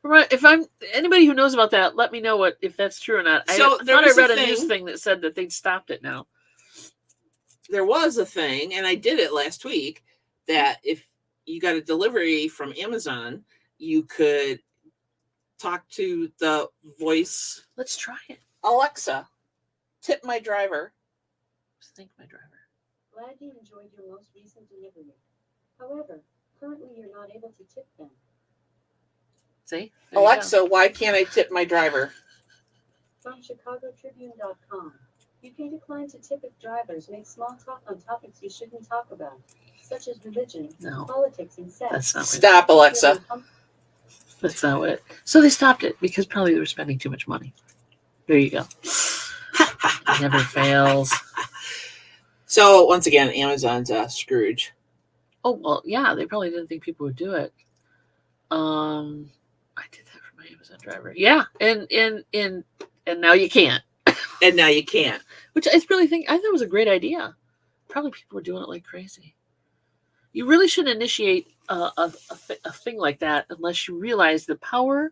If anybody who knows about that, let me know if that's true or not. So I thought I read a news thing that said that they'd stopped it now. There was a thing, and I did it last week, that if you got a delivery from Amazon, you could talk to the voice. Let's try it. Alexa, tip my driver. Thank my driver. Glad you enjoyed your most recent delivery. However, currently you're not able to tip them. See? Alexa, why can't I tip my driver? From ChicagoTribune.com. You can decline to tip if drivers make small talk on topics you shouldn't talk about, such as religion, politics, and sex. That's not Stop, Alexa. That's not what. So they stopped it because probably they were spending too much money. There you go. It never fails. So once again, Amazon's Scrooge. Oh well, yeah. They probably didn't think people would do it. I did that for my Amazon driver. Yeah, and now you can't. And now you can't. Which I really think it was a great idea. Probably people were doing it like crazy. You really shouldn't initiate a thing like that unless you realize the power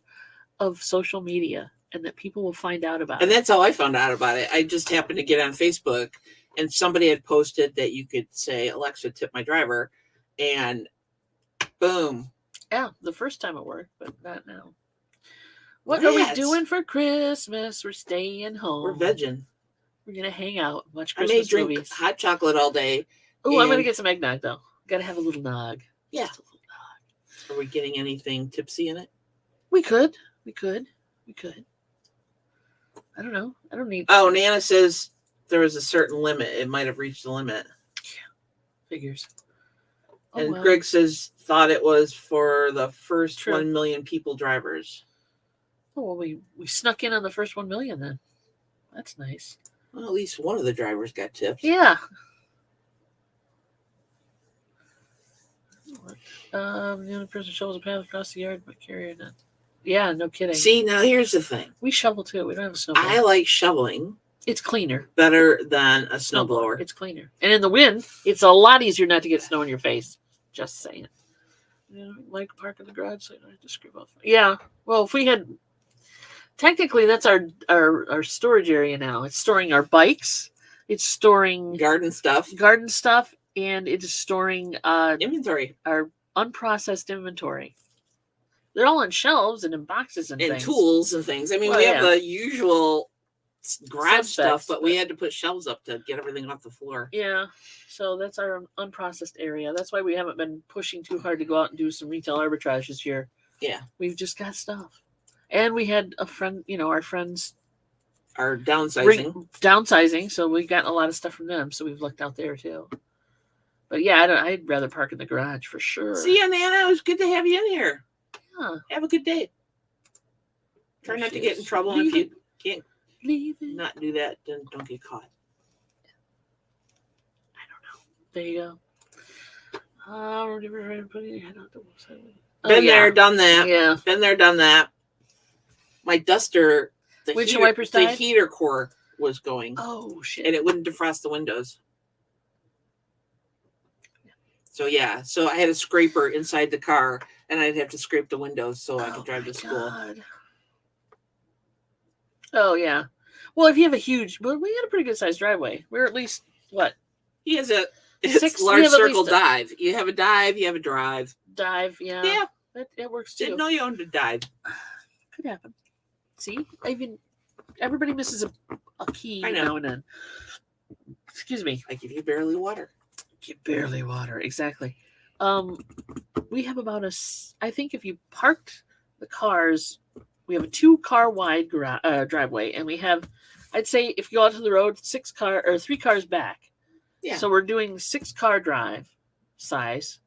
of social media and that people will find out about it. And that's how I found out about it. I just happened to get on Facebook and somebody had posted that you could say, Alexa, tip my driver. And boom. Yeah, the first time it worked, but not now. What are we doing for Christmas? We're staying home. We're vegging. We're going to hang out, watch Christmas drink movies. Hot chocolate all day. Oh, I'm going to get some eggnog, though. Got to have a little nog. Yeah. Just a little nog. Are we getting anything tipsy in it? We could. I don't know. I don't need... Oh, Nana says there was a certain limit. It might have reached the limit. Yeah. Figures. Oh, and Greg says thought it was for the first 1 million people drivers. Oh, well, we snuck in on the first 1 million then. That's nice. Well, at least one of the drivers got tips. Yeah. The only person shovels a path across the yard, but carrier not. Yeah, no kidding. See, now here's the thing. We shovel too. We don't have a snowblower. I like shoveling. It's cleaner. Better than a snowblower. It's cleaner. And in the wind, it's a lot easier not to get snow in your face. Just saying. Like park in the garage so you don't have to screw off. Yeah. Well, if we had... Technically, that's our storage area now. It's storing our bikes. It's storing... Garden stuff. And it is storing... inventory. Our unprocessed inventory. They're all on shelves and in boxes and things. And tools and things. I mean, we have the usual garage stuff, but we had to put shelves up to get everything off the floor. Yeah. So that's our unprocessed area. That's why we haven't been pushing too hard to go out and do some retail arbitrage this year. Yeah. We've just got stuff. And we had a friend, our friends are downsizing. So we got a lot of stuff from them. So we've looked out there too. But yeah, I'd rather park in the garage for sure. See you, Nana. It was good to have you in here. Yeah. Have a good day. Try not to get in trouble. If you can't not do that, then don't get caught. There you go. Putting your head out the website. Been there, done that. Yeah. Been there, done that. My duster, Windshield wipers died? the heater core was going. Oh shit! And it wouldn't defrost the windows. So yeah, so I had a scraper inside the car, and I'd have to scrape the windows so I could drive to school. God. Oh yeah. Well, if you have a huge, well, we got a pretty good sized driveway. We're at least what? He has a Six- we large have at circle least dive. You have a dive, you have a drive. Dive, yeah. Yeah. That works too. Didn't know you owned a dive. Could happen. See, everybody misses a key now and then. Excuse me. I give you barely water. Barely water, exactly. We have about I think if you parked the cars, we have a 2-car wide driveway, and we have, I'd say, if you go out to the road, 3 cars back. Yeah. So we're doing 6-car drive size.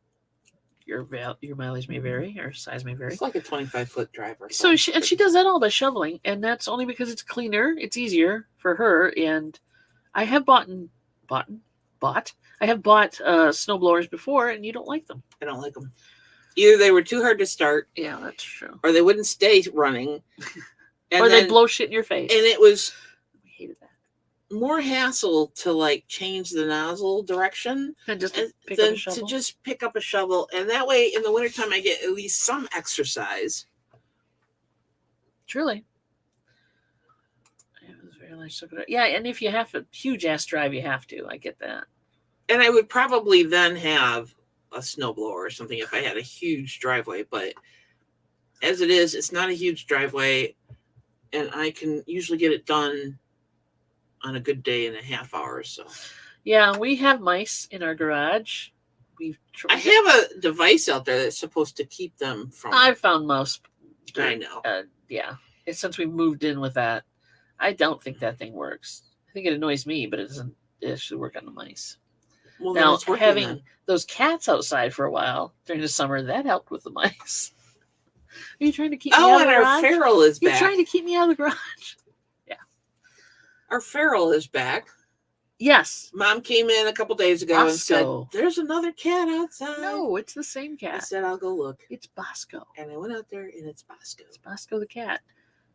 Your mileage may vary, or size may vary. It's like a 25-foot driver. So she does that all by shoveling, and that's only because it's cleaner, it's easier for her. And I have bought snow blowers before, and you don't like them. I don't like them. Either they were too hard to start. Yeah, that's true. Or they wouldn't stay running. Or they blow shit in your face. And it was we hated that. more hassle to like change the nozzle direction And just than pick up a shovel. to just pick up a shovel. And that way in the wintertime I get at least some exercise. Truly. It was very nice. Yeah, and if you have a huge ass drive, you have to. I get that. And I would probably then have a snowblower or something if I had a huge driveway. But as it is, it's not a huge driveway. And I can usually get it done on a good day in a half hour or so. Yeah, we have mice in our garage. I have a device out there that's supposed to keep them from. I've found mouse. I know. Yeah, it's since we moved in with that. I don't think that thing works. I think it annoys me, but it doesn't actually work on the mice. Well, now, it's working having then. those cats outside for a while during the summer, that helped with the mice. Are you trying to keep me out of the garage? Our feral is back. You're trying to keep me out of the garage. Yeah. Our feral is back. Yes. Mom came in a couple days ago and said, "There's another cat outside." No, it's the same cat. I said, "I'll go look." It's Bosco. And I went out there, and it's Bosco. It's Bosco the cat,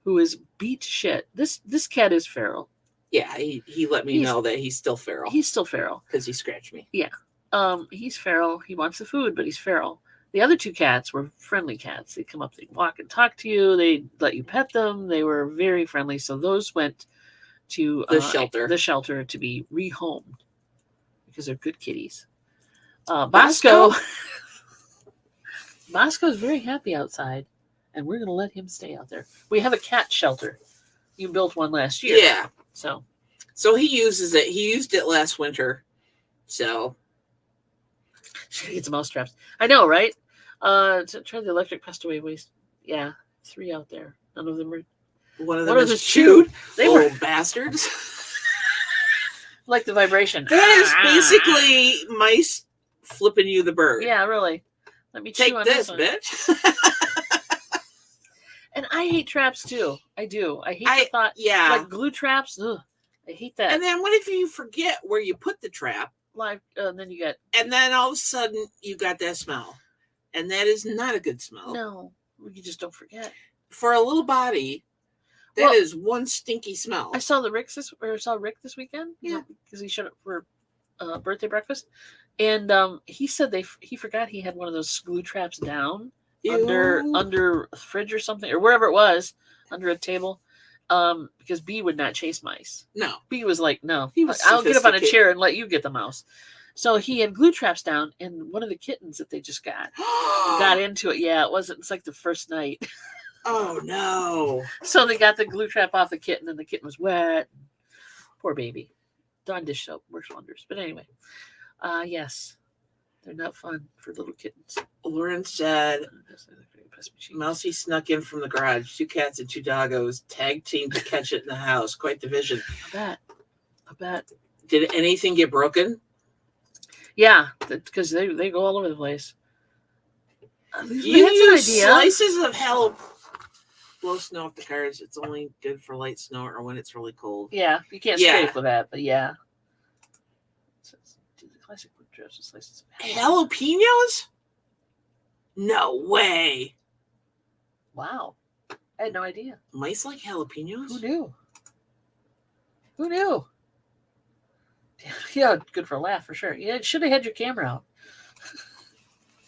who is beat to shit. This cat is feral. Yeah, he let me know that he's still feral. He's still feral because he scratched me. Yeah. He's feral. He wants the food, but he's feral. The other 2 cats were friendly cats. They come up, they walk and talk to you. They let you pet them. They were very friendly. So those went to the shelter to be rehomed because they're good kitties. Bosco's very happy outside, and we're going to let him stay out there. We have a cat shelter. You built one last year. Yeah. So he uses it. He used it last winter. So should get some mouse traps. I know, right? Try the electric pest away waste. Yeah, 3 out there. None of them are. One of them is chewed. They were bastards. Like the vibration. That is basically mice flipping you the bird. Yeah, really. Let me take this, bitch. And I hate traps too. I do. I hate the thought. Yeah. Like glue traps. Ugh, I hate that. And then what if you forget where you put the trap? Then you get. And then all of a sudden you got that smell, and that is not a good smell. No, you just don't forget. For a little body, that is one stinky smell. I saw Rick this weekend. Yeah, because he showed up for birthday breakfast, and he said he forgot he had one of those glue traps down under a fridge or something, or wherever it was, under a table. Because B would not chase mice. No. B was like, no. I'll get up on a chair and let you get the mouse. So he had glue traps down, and one of the kittens that they just got into it. Yeah, it's like the first night. Oh, no. So they got the glue trap off the kitten, and the kitten was wet. Poor baby. Dawn dish soap works wonders. But anyway, yes. They're not fun for little kittens. Lauren said, Mousy snuck in from the garage. 2 cats and 2 doggos. Tag team to catch it in the house. Quite the vision. I bet. Did anything get broken? Yeah, because they go all over the place. You use slices of hell. Blow snow off the cars. It's only good for light snow or when it's really cold. Yeah, you can't scrape with that, but yeah. Do the classic wood Dress with slices of Jalapenos? No way. Wow. I had no idea. Mice like jalapenos? Who knew? Who knew? Yeah, good for a laugh for sure. Yeah, should have had your camera out.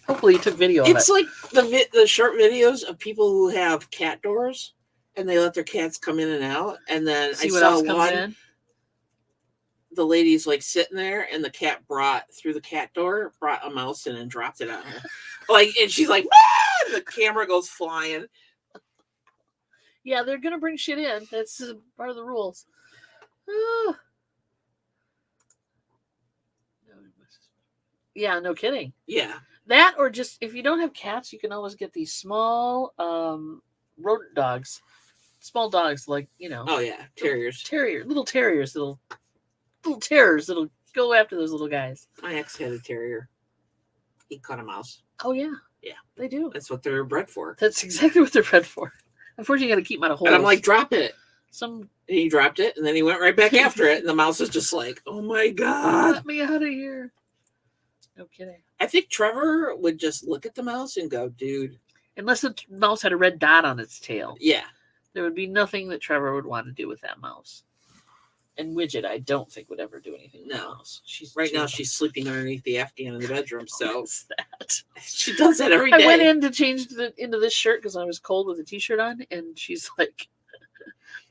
Hopefully you took video of it. It's like the short videos of people who have cat doors and they let their cats come in and out. And then See I what saw else comes one, in? the lady's like sitting there and the cat brought through the cat door, brought a mouse in and dropped it on her. Like, and she's like, ah! The camera goes flying. Yeah, they're gonna bring shit in. That's part of the rules. Ah. Yeah, no kidding. Yeah. That or just if you don't have cats, you can always get these small rodent dogs. Small dogs like, Oh yeah, terriers. Little terriers, little terrors that'll go after those little guys. My ex had a terrier. He caught a mouse. Oh yeah. Yeah. They do. That's what they're bred for. That's exactly what they're bred for. Unfortunately, you got to keep them out of holes. And I'm like, drop it. And he dropped it, and then he went right back after it, and the mouse is just like, oh my God. Let me out of here. No kidding. I think Trevor would just look at the mouse and go, dude. Unless the mouse had a red dot on its tail. Yeah. There would be nothing that Trevor would want to do with that mouse. And Widget, I don't think would ever do anything with that mouse. She's sleeping underneath the Afghan in the bedroom, so What's that? she does that every day. I went in to change into this shirt because I was cold with a t-shirt on, and she's like,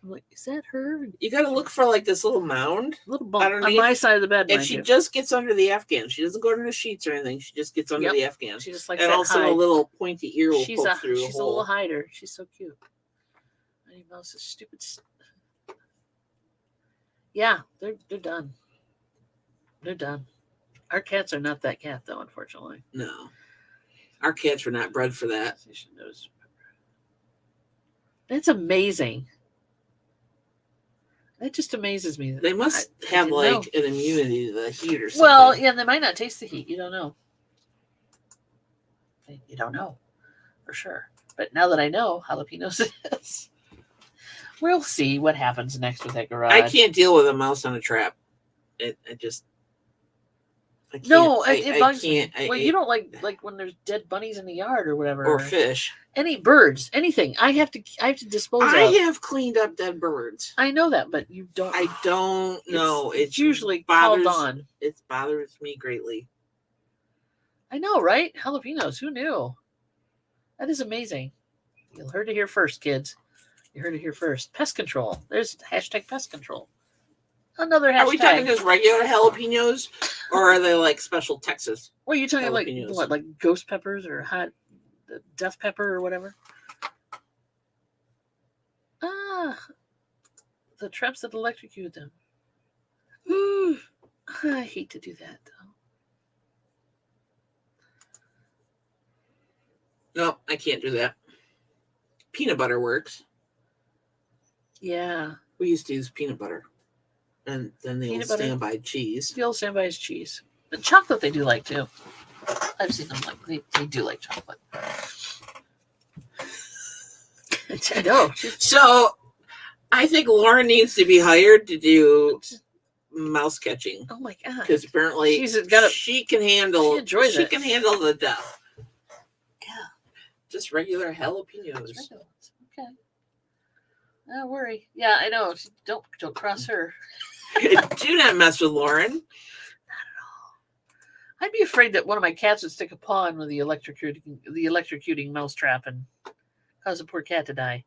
I'm like, is that her? You got to look for like this little mound. Little bump on my side of the bed. And she just gets under the Afghan. She doesn't go under the sheets or anything. She just gets under the Afghan. She just likes and that also hide. a little pointy ear will poke through She's a little hider. She's so cute. Minnie Mouse is stupid. Yeah, they're done. They're done. Our cats are not that cat though, unfortunately. No. Our cats were not bred for that. That's amazing. That just amazes me. They must have like an immunity to the heat or something. Well, yeah, they might not taste the heat. You don't know. You don't know for sure. But now that I know, jalapenos it is. We'll see what happens next with that garage. I can't deal with a mouse on a trap. I can't. No, it bugs me. Well, you don't like when there's dead bunnies in the yard or whatever, or fish, any birds, anything. I have to dispose of. I have cleaned up dead birds. I know that, but you don't. I don't know. It's usually called on. It bothers me greatly. I know, right? Jalapenos. Who knew? That is amazing. You heard it here first, kids. You heard it here first. Pest control. There's hashtag pest control. Another hashtag. Are we talking just regular jalapenos, or are they like special Texas? Well, you talking like what, like ghost peppers or hot death pepper or whatever? The traps that electrocute them. Ooh, I hate to do that though. No, I can't do that. Peanut butter works. Yeah. We used to use peanut butter. And then the old standby cheese. The old standby is cheese. The chocolate they do like too. I've seen them like they do like chocolate. I know. So I think Lauren needs to be hired to do mouse catching. Oh my God. Because apparently she can handle the death. Yeah. Just regular jalapenos. Okay. Don't worry. Yeah, I know. Don't cross her. Do not mess with Lauren. Not at all. I'd be afraid that one of my cats would stick a paw in with the electrocuting mouse trap and cause a poor cat to die.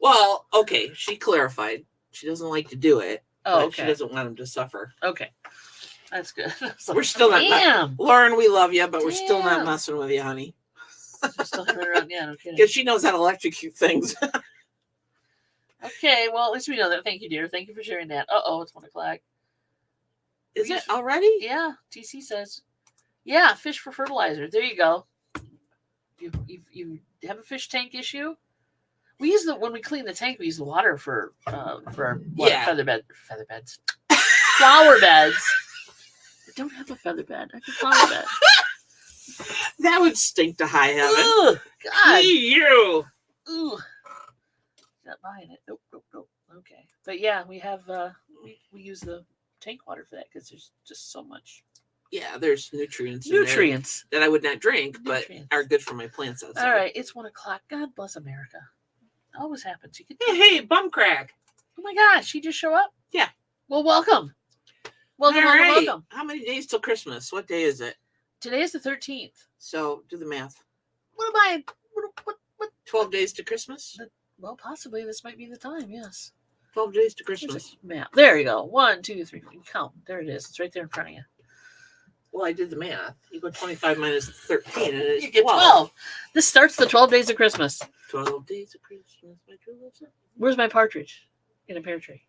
Well, okay. She clarified. She doesn't like to do it. Oh, okay. She doesn't want him to suffer. Okay. That's good. We're still not. Lauren, we love you, but we're still not messing with you, honey. Still having her around. Yeah, no kidding. Because she knows how to electrocute things. Okay, well, at least we know that. Thank you, dear. Thank you for sharing that. It's 1 o'clock. Is it already? Yeah, TC says. Yeah, fish for fertilizer. There you go. You have a fish tank issue? We use when we clean the tank, we use the water for our feather beds. Flower beds. I don't have a feather bed. I have a flower bed. That would stink to high heaven. Ugh, God. You. Ooh. Not buying it. Nope. Okay. But yeah, we have we use the tank water for that because there's just so much Yeah, there's nutrients in there Nutrients. that I would not drink, but Nutrients. are good for my plants outside. All right, it's 1:00. God bless America. Always happens. You can. Hey, bum crack. Oh my gosh, she just show up? Yeah. Well, welcome. Welcome, All welcome, right. welcome. How many days till Christmas? What day is it? Today is the 13th. So do the math. What am I? What? 12 days to Christmas? Well, possibly this might be the time. Yes. 12 days to Where's Christmas. the map? There you go. 1, 2, 3. Count. There it is. It's right there in front of you. Well, I did the math. You go 25 minus 13, and it's You get 12. This starts the 12 days of Christmas. 12 days of Christmas. My true love song. Where's my partridge in a pear tree?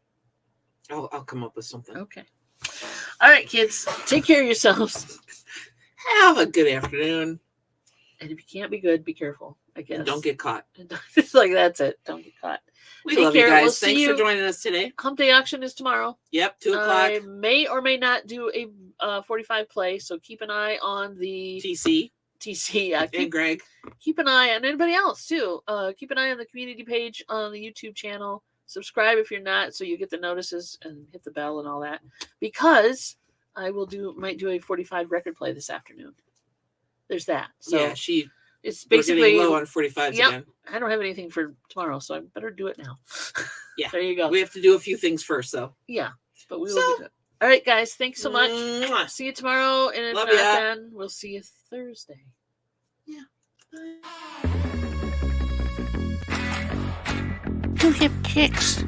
I'll come up with something. Okay. All right, kids. Take care of yourselves. Have a good afternoon. And if you can't be good, be careful, I guess. And don't get caught. It's like, that's it. Don't get caught. We Take love care. you guys. We'll see Thanks for you. joining us today. Hump Day auction is tomorrow. Yep, 2 o'clock. I may or may not do a 45 play, so keep an eye on the TC TC. and Greg. Keep an eye on anybody else too. Keep an eye on the community page on the YouTube channel. Subscribe if you're not, so you get the notices and hit the bell and all that. Because I might do a 45 record play this afternoon. There's that. So Yeah, it's we're basically getting low on 45s Yep. again. I don't have anything for tomorrow, so I better do it now. Yeah. There you go. We have to do a few things first, though. Yeah, but we will So- do it. All right, guys. Thanks so much. Mwah. See you tomorrow, and if Love not, ya. then we'll see you Thursday. Yeah. Two hip kicks.